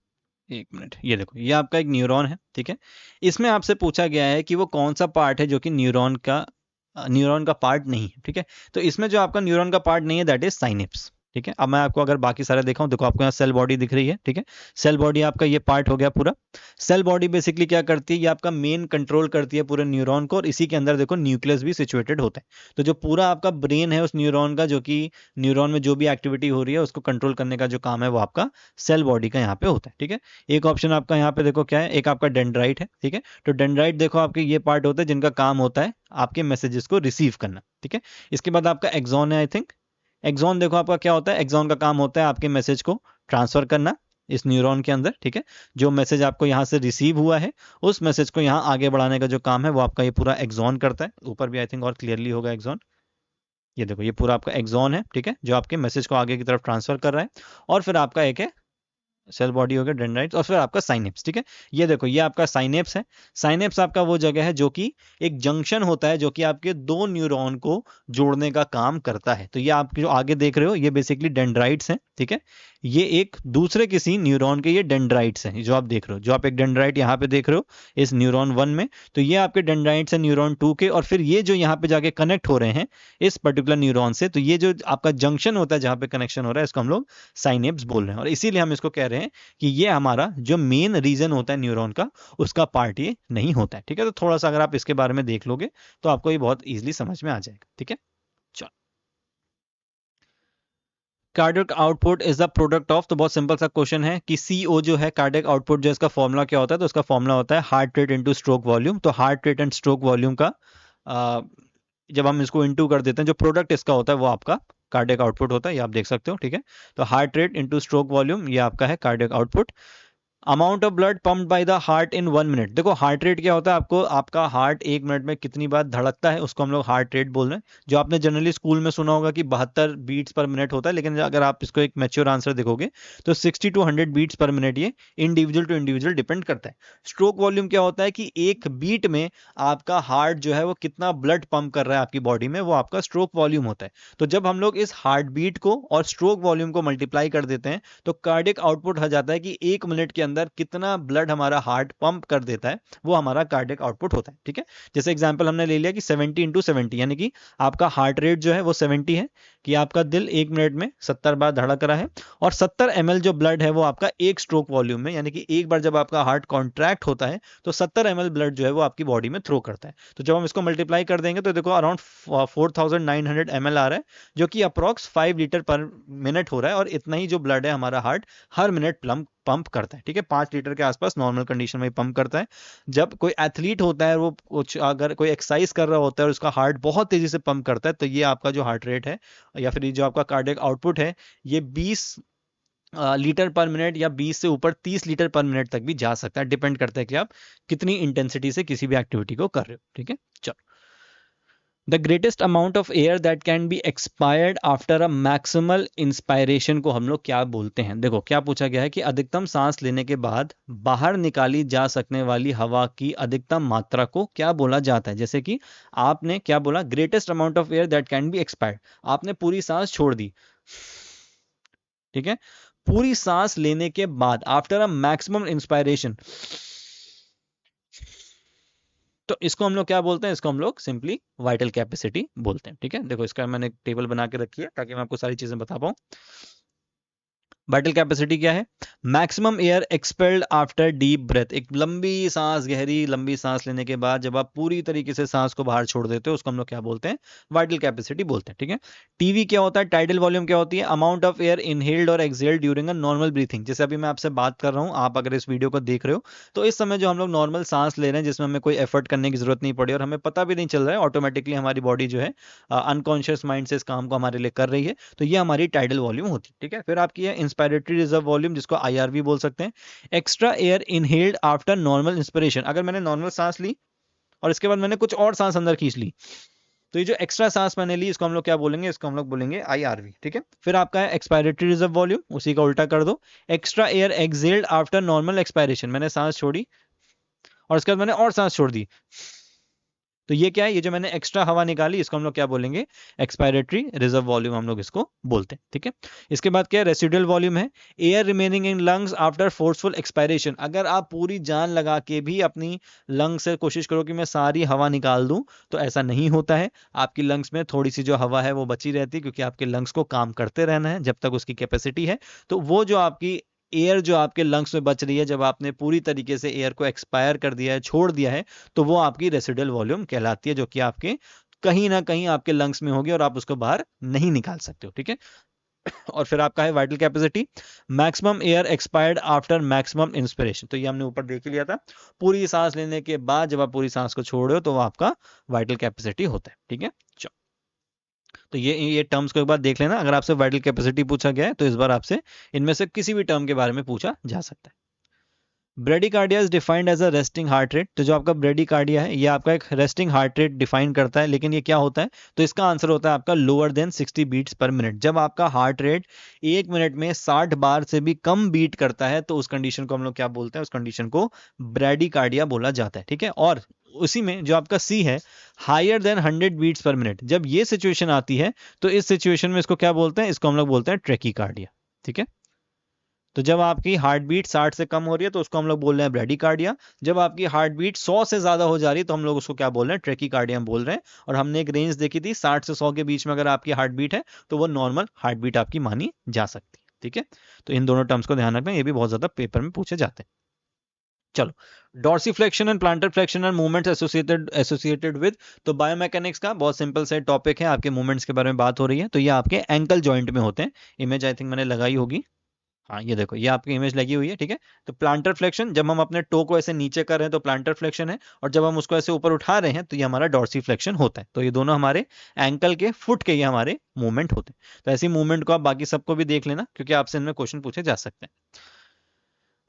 एक मिनट, ये देखो, ये आपका एक न्यूरॉन है, ठीक है। इसमें आपसे पूछा गया है कि वो कौन सा पार्ट है जो कि न्यूरॉन का पार्ट नहीं है, ठीक है। तो इसमें जो आपका न्यूरॉन का पार्ट नहीं है, दैट इज साइनेप्स, ठीक है। अब मैं आपको अगर बाकी सारे दिखाऊं, देखो आपको यहाँ सेल बॉडी दिख रही है, ठीक है। सेल बॉडी आपका ये पार्ट हो गया पूरा। सेल बॉडी बेसिकली क्या करती है, ये आपका मेन कंट्रोल करती है पूरे न्यूरॉन को, और इसी के अंदर देखो न्यूक्लियस भी सिचुएटेड होता है। तो जो पूरा आपका ब्रेन है उस न्यूरॉन का, जो कि न्यूरॉन में जो भी एक्टिविटी हो रही है उसको कंट्रोल करने का जो काम है, वो आपका सेल बॉडी का यहाँ पे होता है, ठीक है। एक ऑप्शन आपका यहाँ पे देखो क्या है, एक आपका डेंड्राइट है, ठीक है। तो डेंड्राइट देखो आपके ये पार्ट होता है जिनका काम होता है आपके मैसेजेस को रिसीव करना, ठीक है। इसके बाद आपका एक्सॉन है, आई थिंक। एक्सॉन देखो आपका क्या होता है, एक्सॉन का काम होता है आपके मैसेज को ट्रांसफर करना इस न्यूरॉन के अंदर, ठीक है। जो मैसेज आपको यहाँ से रिसीव हुआ है, उस मैसेज को यहाँ आगे बढ़ाने का जो काम है वो आपका ये पूरा एक्सॉन करता है। ऊपर भी आई थिंक और क्लियरली होगा एक्सॉन। ये देखो, ये पूरा आपका एक्सॉन है, ठीक है, जो आपके मैसेज को आगे की तरफ ट्रांसफर कर रहा है। और फिर आपका एक है सेल बॉडी हो गया, डेंड्राइट्स, और फिर आपका साइनेप्स, ठीक है। ये देखो, ये आपका साइनेप्स है। साइनेप्स आपका वो जगह है जो कि एक जंक्शन होता है जो कि आपके दो न्यूरॉन को जोड़ने का काम करता है। तो ये आप जो आगे देख रहे हो, ये बेसिकली डेंड्राइट्स हैं, ठीक है। ये एक दूसरे किसी न्यूरॉन के ये डेंड्राइट्स हैं जो आप देख रहे हो, जो आप एक डेंड्राइट यहाँ पे देख रहे हो इस न्यूरॉन 1 में। तो ये आपके डेंड्राइट्स हैं न्यूरॉन 2 के, और फिर ये जो यहाँ पे जाके कनेक्ट हो रहे हैं इस पर्टिकुलर न्यूरॉन से, तो ये जो आपका जंक्शन होता है जहाँ पे कनेक्शन हो रहा है, इसको हम लोग साइनेप्स बोल रहे हैं। और इसीलिए हम इसको कह रहे हैं कि ये हमारा जो मेन रीजन होता है न्यूरॉन का, उसका पार्ट ये नहीं होता है, ठीक है। तो थोड़ा सा अगर आप इसके बारे में देख लोगे तो आपको ये बहुत इजीली समझ में आ जाएगा, ठीक है। चलो, cardiac output is the product of, तो बहुत सिंपल सा क्वेश्चन है कि सीओ जो है कार्डियक आउटपुट, जो इसका फॉर्मूला क्या होता है, तो उसका फॉर्मूला होता है heart rate into stroke volume. तो heart rate and stroke volume का जब हम इसको इनटू कर देते हैं, जो प्रोडक्ट इसका होता है वो आपका कार्डियक आउटपुट होता है, ये आप देख सकते हो, ठीक है। तो heart rate into stroke volume ये आपका है cardiac output. Amount of blood pumped by the heart in 1 minute. देखो हार्ट रेट क्या होता है, आपको आपका हार्ट 1 मिनट में कितनी बार धड़कता है उसको हम लोग हार्ट रेट बोल रहे हैं। जो आपने जनरली स्कूल में सुना होगा कि 72 बीट्स पर मिनट होता है, लेकिन अगर आप इसको एक मैच्योर आंसर देखोगे तो 60 टू 100 बीट्स पर मिनट ये इंडिविजुअल टू इंडिविजुअल डिपेंड करता है। स्ट्रोक वॉल्यूम क्या होता है कि एक बीट में आपका हार्ट जो है वो कितना ब्लड पंप कर रहा है आपकी बॉडी में, वो आपका स्ट्रोक वॉल्यूम होता है। तो जब हम लोग इस हार्ट बीट को और स्ट्रोक वॉल्यूम को मल्टीप्लाई कर देते हैं तो कार्डियक आउटपुट हो जाता है कि 1 मिनट के अंदर कितना ब्लड हमारा हार्ट पंप कर देता है, वो हमारा कार्डियक आउटपुट होता है, ठीक है। जैसे एग्जांपल हमने ले लिया कि 70 इंटू 70, यानी कि आपका हार्ट रेट जो है वो 70 है, कि आपका दिल 1 मिनट में 70 बार धड़क रहा है, और 70 ml जो ब्लड है वो आपका एक स्ट्रोक वॉल्यूम में, यानी कि एक बार जब आपका हार्ट कॉन्ट्रैक्ट होता है तो 70 ml ब्लड जो है वो आपकी बॉडी में थ्रो करता है। तो जब हम इसको मल्टीप्लाई कर देंगे तो देखो अराउंड 4900 ml आ रहा है, जो कि अप्रॉक्स 5 लीटर पर मिनट हो रहा है, और इतना ही जो ब्लड है हमारा हार्ट हर मिनट पंप करता है, ठीक है। 5 लीटर के आसपास नॉर्मल कंडीशन में पंप करता है। जब कोई एथलीट होता है, वो कुछ अगर कोई एक्सरसाइज कर रहा होता है और उसका हार्ट बहुत तेजी से पंप करता है, तो ये आपका जो हार्ट रेट है या फिर ये जो आपका कार्डियक आउटपुट है, ये 20 लीटर पर मिनट या 20 से ऊपर 30 लीटर पर मिनट तक भी जा सकता है। डिपेंड करता है कि आप कितनी इंटेंसिटी से किसी भी एक्टिविटी को कर रहे हो, ठीक है। चलो, the greatest amount of air that can be expired after a maximal inspiration को हम लोग क्या बोलते हैं। देखो क्या पूछा गया है कि अधिकतम सांस लेने के बाद बाहर निकाली जा सकने वाली हवा की अधिकतम मात्रा को क्या बोला जाता है। जैसे कि आपने क्या बोला, greatest amount of air that can be expired, आपने पूरी सांस छोड़ दी, ठीक है। पूरी सांस लेने के बाद आफ्टर अ मैक्सिमम इंस्पायरेशन, तो इसको हम लोग क्या बोलते हैं, इसको हम लोग सिंपली वाइटल कैपेसिटी बोलते हैं, ठीक है। देखो इसका मैंने एक टेबल बना के रखी है ताकि मैं आपको सारी चीजें बता पाऊं। वाइटल कैपेसिटी क्या है? Maximum air expelled after deep breath. एक लंबी सांस, गहरी लंबी सांस लेने के बाद जब आप पूरी तरीके से सांस को बाहर छोड़ देते हो, उसको हम लोग क्या बोलते हैं? वाइटल कैपेसिटी बोलते हैं। ठीक है। टीवी क्या होता है? टाइडल वॉल्यूम क्या होती है? अमाउंट ऑफ एयर इनहेल्ड और exhaled during a normal breathing. जैसे अभी मैं आपसे बात कर रहा हूँ, आप अगर इस वीडियो को देख रहे हो तो इस समय जो हम लोग नॉर्मल सांस ले रहे हैं, जिसमें हमें कोई एफर्ट करने की जरूरत नहीं पड़ी और हमें पता भी नहीं चल रहा है, ऑटोमेटिकली हमारी बॉडी जो है अनकॉन्शियस माइंड से इस काम को हमारे लिए कर रही है, तो ये हमारी टाइडल वॉल्यूम होती है। ठीक है। फिर आपकी है इंस्पायरेटरी रिजर्व वॉल्यूम, जिसको आईआरवी बोल सकते हैं। Extra air inhaled after normal inspiration. अगर मैंने नॉर्मल सांस ली और इसके बाद मैंने कुछ और सांस अंदर खींच ली, तो ये जो एक्स्ट्रा सांस मैंने ली, इसको हम लोग क्या बोलेंगे? इसको हम लोग बोलेंगे आईआरवी। ठीक है। फिर आपका है एक्सपायरेटरी रिजर्व वॉल्यूम, उसी का उल्टा कर दो। Extra air exhaled after normal expiration. मैंने सांस छोड़ी और इसके बाद मैंने और सांस छोड़ दी, तो ये क्या है? ये जो मैंने एक्स्ट्रा हवा निकाली, इसको हम लोग क्या बोलेंगे? एक्सपायरेटरी रिजर्व वॉल्यूम हम लोग इसको बोलते हैं। ठीक है। इसके बाद क्या है? रेसिडुअल वॉल्यूम है। Air remaining in lungs after forceful expiration. अगर आप पूरी जान लगा के भी अपनी लंग से कोशिश करो कि मैं सारी हवा निकाल दूं, तो ऐसा नहीं होता है। आपकी लंग्स में थोड़ी सी जो हवा है वो बची रहती है, क्योंकि आपके लंग्स को काम करते रहना है जब तक उसकी कैपेसिटी है। तो वो जो आपकी एयर जो आपके लंग्स में बच रही है, जब आपने पूरी तरीके से एयर को एक्सपायर कर दिया है, छोड़ दिया है, तो वो आपकी रेसिडुअल वॉल्यूम कहलाती है, जो कि आपके कहीं ना कहीं आपके लंग्स में होगी और आप उसको बाहर नहीं निकाल सकते हो। ठीक है। और फिर आपका है vital capacity, maximum air expired after maximum inspiration. तो ये हमने ऊपर देख लिया था। पूरी सांस लेने के बाद जब आप पूरी सांस को छोड़ रहे हो, तो वो आपका वाइटल कैपेसिटी होता है। ठीक है। चलो, तो ये टर्म्स को एक बार देख लेना। अगर आपसे वाइटल कैपेसिटी पूछा गया है, तो इस बार आपसे इनमें से किसी भी टर्म के बारे में पूछा जा सकता है। Bradycardia is defined as a resting heart rate. तो जो आपका ब्रेडिकार्डिया है, ये आपका एक रेस्टिंग हार्ट रेट डिफाइन करता है। लेकिन ये क्या होता है? तो इसका आंसर होता है आपका lower than 60 beats per minute. जब आपका हार्ट रेट 1 मिनट में 60 बार से भी कम बीट करता है, तो उस कंडीशन को हम लोग क्या बोलते हैं? उस कंडीशन को ब्रेडिकार्डिया बोला जाता है। ठीक है। और उसी में जो आपका सी है, higher than 100 beats per minute, जब ये सिचुएशन आती है, तो इस सिचुएशन में इसको क्या बोलते हैं? इसको हम लोग बोलते हैं ट्रेकीकार्डिया। ठीक है। तो जब आपकी हार्ट बीट 60 से कम हो रही है, तो उसको हम लोग बोल रहे हैं ब्रेडिकार्डिया। जब आपकी हार्ट बीट 100 से ज्यादा हो जा रही है, तो हम लोग उसको क्या बोल रहे हैं? ट्रेकीकार्डिया बोल रहे हैं। और हमने एक रेंज देखी थी, 60 से 100 के बीच में अगर आपकी हार्ट बीट है, तो वो नॉर्मल हार्ट बीट आपकी मानी जा सकती है। ठीक है। तो इन दोनों टर्म्स को ध्यान रखना, ये भी बहुत ज्यादा पेपर में पूछे जाते हैं। चलो, dorsiflexion and plantar flexion and movements associated with. तो बायोमैकेनिक्स का बहुत सिंपल से टॉपिक है, आपके मूवमेंट्स के बारे में बात हो रही है। तो ये आपके एंकल जॉइंट में होते हैं। इमेज आई थिंक मैंने लगाई होगी। हाँ, ये देखो, ये आपकी इमेज लगी हुई है। ठीक है। तो प्लांटर फ्लेक्शन, जब हम अपने टो को ऐसे नीचे कर रहे हैं तो प्लांटर फ्लेक्शन है, और जब हम उसको ऐसे ऊपर उठा रहे हैं तो ये हमारा डॉर्सी फ्लेक्शन होता है। तो ये दोनों हमारे एंकल के, फुट के, ये हमारे मूवमेंट होते हैं। तो ऐसी मूवमेंट को आप बाकी सबको भी देख लेना, क्योंकि आपसे इनमें क्वेश्चन पूछे जा सकते हैं।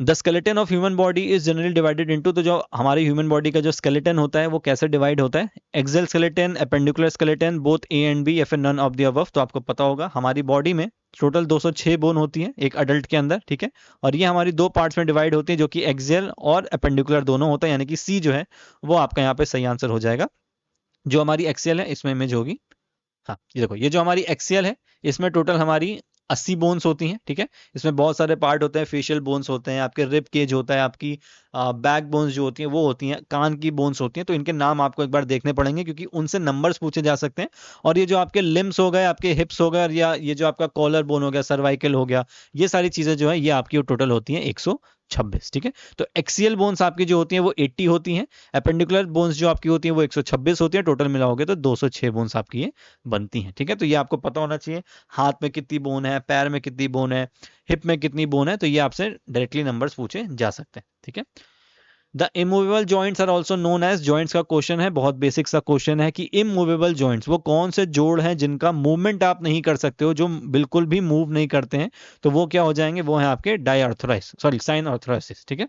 The skeleton of human body is generally divided into. तो जो हमारी ह्यूमन बॉडी का जो स्केलेटन होता है, वो कैसे डिवाइड होता है? Axial skeleton, appendicular skeleton, both A and B, या फिर नन ऑफ द अबव। तो आपको पता होगा, हमारी बॉडी में टोटल 206 बोन होती है एक अडल्ट के अंदर। ठीक है। और ये हमारी दो पार्ट्स में डिवाइड होती है, जो कि एक्सियल और एपेंडिकुलर दोनों होता है, यानी कि सी जो है वो आपका यहाँ पे सही आंसर हो जाएगा। जो हमारी एक्सियल है, इसमें इमेज होगी। हाँ, ये देखो, ये जो हमारी एक्सियल है, इसमें टोटल हमारी 80 बोन्स होती हैं। ठीक है। इसमें बहुत सारे पार्ट होते हैं, फेशियल बोन्स होते हैं, आपके रिब केज होता है, आपकी बैक बोन्स जो होती हैं वो होती हैं, कान की बोन्स होती हैं। तो इनके नाम आपको एक बार देखने पड़ेंगे, क्योंकि उनसे नंबर्स पूछे जा सकते हैं। और ये जो आपके लिम्स हो गए, आपके हिप्स हो गए, या ये जो आपका कॉलर बोन हो गया, सर्वाइकल हो गया, ये सारी चीजें जो है ये आपकी टोटल होती हैं 126। ठीक है। तो एक्सियल बोन्स आपकी जो होती हैं वो 80 होती हैं, एपेंडिकुलर बोन्स जो आपकी होती हैं वो 126 होती है। टोटल मिलाओगे तो 206 बोन्स आपकी ये बनती हैं। ठीक है। तो ये आपको पता होना चाहिए, हाथ में कितनी बोन है, पैर में कितनी बोन है, हिप में कितनी बोन है। तो ये आपसे डायरेक्टली नंबर्स पूछे जा सकते हैं। ठीक है। The immovable joints are also known as. Joints का क्वेश्चन है, बहुत बेसिक सा क्वेश्चन है कि इमूवेबल जॉइंट्स वो कौन से जोड़ हैं जिनका मूवमेंट आप नहीं कर सकते हो, जो बिल्कुल भी मूव नहीं करते हैं। तो वो क्या हो जाएंगे? वो है आपके साइन आर्थराइसिस। ठीक है।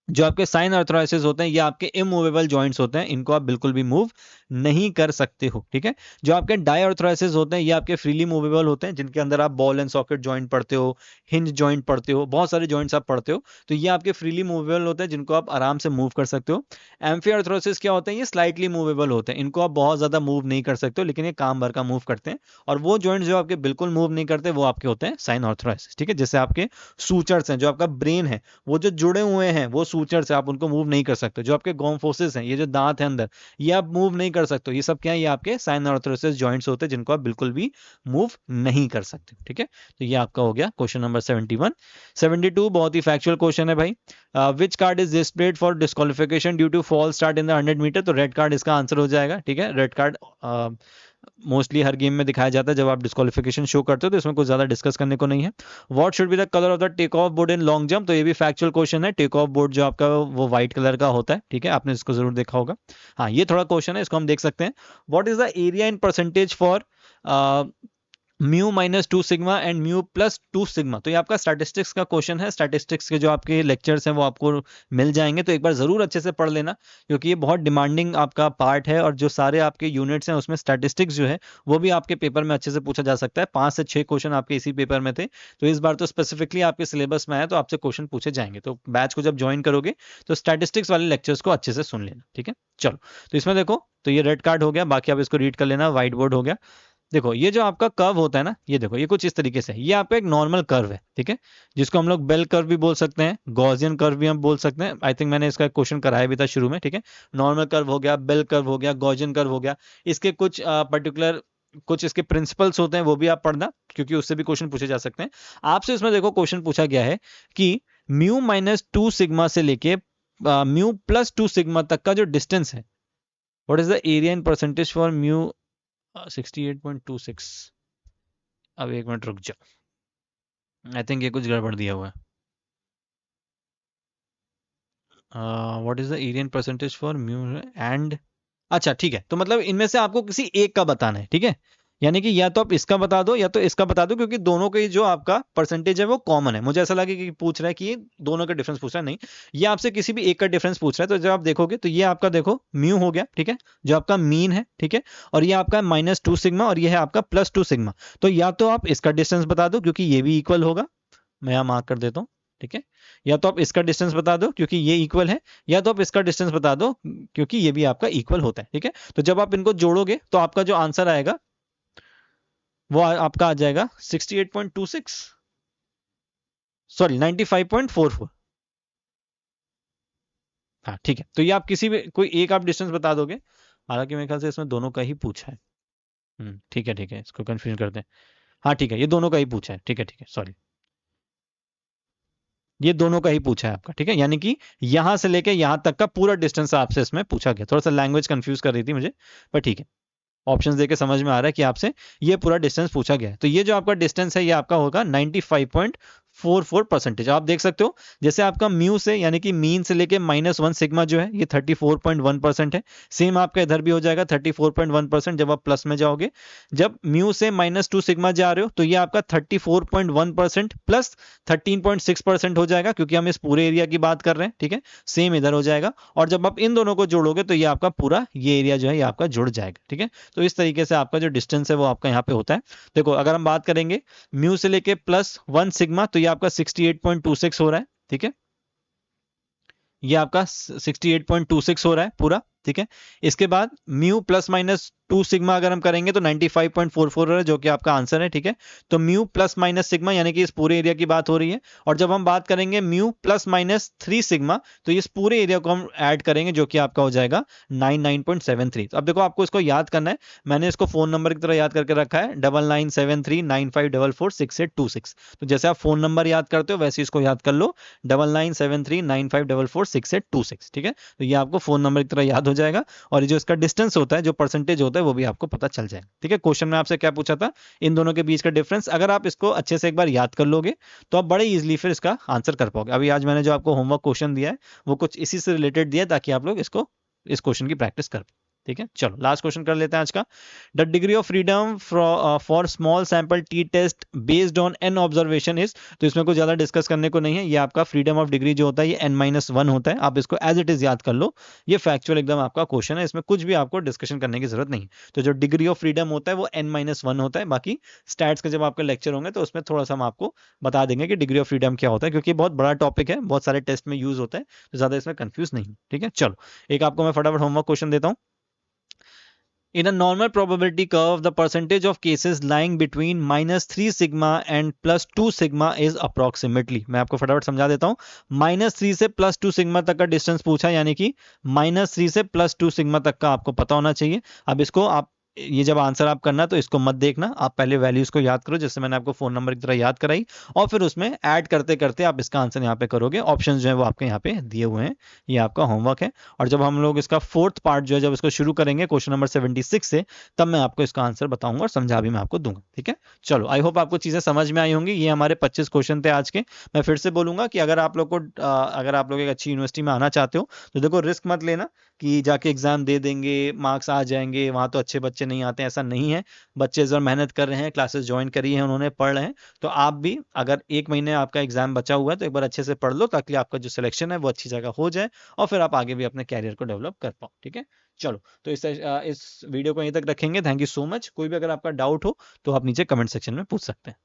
जो आपके साइन आर्थराइसिस होते हैं, ये आपके इमूवेबल जॉइंट्स होते हैं, इनको आप बिल्कुल भी मूव नहीं कर सकते हो। ठीक है। जो आपके डायआर्थराइसिस होते हैं, ये आपके फ्रीली मूवेबल होते हैं, जिनके अंदर आप बॉल एंड सॉकेट जॉइंट पढ़ते हो, हिंज जॉइंट पढ़ते हो, बहुत सारे जॉइंट्स आप पढ़ते हो। तो ये आपके फ्रीली मूवेबल होते हैं, जिनको आप आराम से मूव कर सकते हो। एम्फीआर्थरोसिस क्या होते हैं? ये स्लाइटली मूवेबल होते हैं, इनको आप बहुत ज्यादा मूव नहीं कर सकते हो, लेकिन ये काम भर का मूव करते हैं। और वो जॉइंट्स जो आपके बिल्कुल मूव नहीं करते, वो आपके होते हैं साइन आर्थराइसिस। ठीक है। जैसे आपके सूचर्स हैं, जो आपका ब्रेन है, वो जो जुड़े हुए हैं, वो सूचर्स है आप उनको मूव नहीं कर सकते, जो आपके गॉम फोर्सेस हैं, ये जो दांत है अंदर, ये आप मूव नहीं कर सकते, ये सब क्या है, ये आपके साइन ऑर्थोसिस जॉइंट्स होते हैं जिनको आप बिल्कुल भी मूव नहीं कर सकते। ठीक है, तो ये आपका हो गया क्वेश्चन नंबर 71। 72 बहुत ही फैक्चुअल क्वेश्चन है भाई। Which card is displayed for disqualification due to fall start in the 100 metre, तो रेड कार्ड इसका आंसर हो जाएगा। ठीक है, रेड कार्ड मोस्टली हर गेम में दिखाया जाता है जब आप डिस्क्वालिफिकेशन शो करते हो, तो इसमें कुछ ज्यादा डिस्कस करने को नहीं है। What should be the colour of the take off board in long jump, तो ये भी फैक्चुअल क्वेश्चन है। टेक ऑफ बोर्ड जो आपका वो व्हाइट कलर का होता है। ठीक है, आपने इसको जरूर देखा होगा। हाँ, ये थोड़ा क्वेश्चन है, इसको हम देख सकते हैं। What is the area in percentage for mu minus 2 sigma and mu plus 2 sigma, तो ये आपका स्टैटिस्टिक्स का क्वेश्चन है। स्टैटिस्टिक्स के जो आपके लेक्चर्स हैं वो आपको मिल जाएंगे, तो एक बार जरूर अच्छे से पढ़ लेना, क्योंकि ये बहुत डिमांडिंग आपका पार्ट है, और जो सारे आपके यूनिट्स हैं उसमें स्टैटिस्टिक्स जो है वो भी आपके पेपर में अच्छे से पूछा जा सकता है। 5 से 6 क्वेश्चन आपके इसी पेपर में थे, तो इस बार तो स्पेसिफिकली आपके सिलेबस में आया, तो आपसे क्वेश्चन पूछे जाएंगे। तो बैच को जब ज्वाइन करोगे तो स्टैटिस्टिक्स वाले लेक्चर्स को अच्छे से सुन लेना। ठीक है, चलो, तो इसमें देखो, तो ये रेड कार्ड हो गया, बाकी आप इसको रीड कर लेना। व्हाइट बोर्ड हो गया। देखो, ये जो आपका कर्व होता है ना, ये देखो, ये कुछ इस तरीके से, ये आपका एक नॉर्मल कर्व है। ठीक है, जिसको हम लोग बेल कर्व भी बोल सकते हैं, गॉसियन कर्व भी हम बोल सकते हैं। आई थिंक मैंने इसका क्वेश्चन कराया भी था शुरू में। ठीक है, नॉर्मल कर्व हो गया, बेल कर्व हो गया, गॉसियन कर्व हो गया। इसके कुछ पर्टिकुलर कुछ इसके प्रिंसिपल्स होते हैं, वो भी आप पढ़ना, क्योंकि उससे भी क्वेश्चन पूछे जा सकते हैं आपसे। इसमें देखो क्वेश्चन पूछा गया है कि म्यू माइनस 2 सिग्मा से लेके म्यू प्लस 2 सिग्मा तक का जो डिस्टेंस है, what is the area in percentage for mu 68.26। अब एक मिनट रुक जाओ, आई थिंक ये कुछ गड़बड़ दिया हुआ है। What is the Arian percentage for mu and, अच्छा ठीक है, तो मतलब इनमें से आपको किसी एक का बताना है। ठीक है, यानी कि या तो आप इसका बता दो या तो इसका बता दो, क्योंकि दोनों का ही जो आपका परसेंटेज है वो कॉमन है। मुझे ऐसा लगे कि पूछ रहा है कि ये दोनों का डिफरेंस पूछ रहा है, नहीं, ये आपसे किसी भी एक का डिफरेंस पूछ रहा है। तो जब आप देखोगे तो ये आपका देखो म्यू हो गया। ठीक है, जो आपका मीन है। ठीक है, और ये आपका -2 सिग्मा, और ये है आपका +2 सिग्मा। तो या तो आप इसका डिस्टेंस बता दो क्योंकि ये भी इक्वल होगा, मैं यहाँ मार्क कर देता हूँ। ठीक है, या तो आप इसका डिस्टेंस बता दो क्योंकि ये इक्वल है, या तो आप इसका डिस्टेंस बता दो क्योंकि ये भी आपका इक्वल होता है। ठीक है, तो जब आप इनको जोड़ोगे तो आपका जो आंसर आएगा वो आपका आ जाएगा 68.26, सॉरी 95.44। हाँ ठीक है, तो ये आप किसी भी कोई एक आप डिस्टेंस बता दोगे। हालांकि मेरे ख्याल से इसमें दोनों का ही पूछा है। ठीक है, ठीक है, इसको कंफ्यूज करते हैं। हाँ ठीक है, ये दोनों का ही पूछा है। ठीक है, ठीक है, सॉरी, ये दोनों का ही पूछा है आपका। ठीक है, यानी कि यहां से लेके यहां तक का पूरा डिस्टेंस आपसे इसमें पूछा गया। थोड़ा सा लैंग्वेज कंफ्यूज कर रही थी मुझे, पर ठीक है, ऑप्शंस देके समझ में आ रहा है कि आपसे ये पूरा डिस्टेंस पूछा गया है। तो ये जो आपका डिस्टेंस है ये आपका होगा 95.44%। आप देख सकते हो जैसे आपका म्यू से यानी कि मीन से लेके -1 सिग्मा जो है ये 34.1% है। सेम आपका इधर भी हो जाएगा 34.1% जब आप प्लस में जाओगे। जब म्यू से -2 सिग्मा जा रहे हो तो ये आपका 34.1% प्लस 13.6% हो जाएगा, क्योंकि हम इस पूरे एरिया की बात कर रहे हैं। ठीक है, सेम इधर हो जाएगा। और जब आप इन दोनों को जोड़ोगे तो ये आपका पूरा ये एरिया जो है ये आपका जुड़ जाएगा। ठीक है, तो इस तरीके से आपका जो डिस्टेंस है वो आपका यहाँ पे होता है। देखो, अगर हम बात करेंगे म्यू से लेके +1 सिग्मा तो ये आपका 68.26 हो रहा है। ठीक है, ये आपका 68.26 हो रहा है पूरा। ठीक है, इसके बाद म्यू +-2 सिग्मा अगर हम करेंगे तो 95.44 है, जो कि आपका आंसर है। ठीक है, तो म्यू +- सिग्मा यानी कि इस पूरे एरिया की बात हो रही है। और जब हम बात करेंगे म्यू +-3 सिग्मा तो इस पूरे एरिया को हम ऐड करेंगे, जो कि आपका हो जाएगा 99.73। तो अब देखो, आपको इसको याद करना है। मैंने इसको फोन नंबर की तरह याद करके रखा है 997395446826। तो जैसे आप फोन नंबर याद करते हो वैसे इसको याद कर लो 997395446826। ठीक है, तो ये आपको फोन नंबर की तरह याद हो जाएगा, और ये जो इसका डिस्टेंस होता है, जो परसेंटेज होता है, वो भी आपको पता चल जाएगा। ठीक है, क्वेश्चन में आपसे क्या पूछा था, इन दोनों के बीच का डिफरेंस। अगर आप इसको अच्छे से एक बार याद कर लोगे तो आप बड़े इजीली फिर इसका आंसर कर पाओगे। अभी आज मैंने जो आपको होमवर्क क्वेश्चन दिया है वो कुछ इसी से रिलेटेड दिया है, ताकि आप लोग इसको इस क्वेश्चन की प्रैक्टिस कर पाओ। ठीक है, चलो लास्ट क्वेश्चन कर लेते हैं आज का। The degree of freedom for small sample t test based on n observation is, तो इसमें कुछ ज्यादा डिस्कस करने को नहीं है। ये आपका फ्रीडम ऑफ डिग्री जो होता है ये n-1 होता है। आप इसको एज इट इज याद कर लो, ये फैक्चुअल एकदम आपका क्वेश्चन है, इसमें कुछ भी आपको डिस्कशन करने की जरूरत नहीं। तो जो डिग्री ऑफ फ्रीडम होता है वो n-1 होता है। बाकी स्टैट्स के जब आपके लेक्चर होंगे तो उसमें थोड़ा सा हम आपको बता देंगे कि डिग्री ऑफ फ्रीडम क्या होता है, क्योंकि बहुत बड़ा टॉपिक है, बहुत सारे टेस्ट में यूज होता है, तो ज्यादा इसमें कंफ्यूज नहीं। ठीक है, चलो एक आपको मैं फटाफट होमवर्क क्वेश्चन देता हूँ। In a normal probability curve, the percentage of cases lying between -3 sigma and +2 sigma is approximately. मैं आपको फटाफट समझा देता हूँ. -3 से +2 सिग्मा तक का डिस्टेंस पूछा, यानी कि -3 से +2 सिग्मा तक का आपको पता होना चाहिए. अब इसको आप, ये जब आंसर आप करना तो इसको मत देखना, आप पहले वैल्यूज को याद करो, जैसे मैंने आपको फोन नंबर की तरह याद कराई, और फिर उसमें ऐड करते करते आप इसका आंसर यहाँ पे करोगे. ऑप्शंस जो है वो आपके यहाँ पे दिए हुए हैं, ये आपका होमवर्क है. और जब हम लोग इसका फोर्थ पार्ट जो है, जब इसको शुरू करेंगे क्वेश्चन नंबर 76 से, तब मैं आपको इसका आंसर बताऊंगा और समझा भी मैं आपको दूंगा. ठीक है, चलो, आई होप आपको चीजें समझ में आई होंगी. ये हमारे 25 क्वेश्चन थे आज के. मैं फिर से बोलूंगा कि अगर आप लोग को अगर आप लोग एक अच्छी यूनिवर्सिटी में आना चाहते हो तो देखो, रिस्क मत लेना कि जाके एग्जाम दे देंगे, मार्क्स आ जाएंगे, वहां तो अच्छे बच्चे नहीं आते, ऐसा नहीं है. बच्चे इस बार मेहनत कर रहे हैं, क्लासेस ज्वाइन करी हैं उन्होंने, पढ़ रहे हैं. तो आप भी, अगर एक महीने आपका एग्जाम बचा हुआ है तो एक बार अच्छे से पढ़ लो, ताकि आपका जो सिलेक्शन है वो अच्छी जगह हो जाए, और फिर आप आगे भी अपने कैरियर को डेवलप कर पाओ. ठीक है, चलो, तो इस वीडियो को यहीं तक रखेंगे. Thank you so much. कोई भी अगर आपका डाउट हो तो आप नीचे कमेंट सेक्शन में पूछ सकते हैं.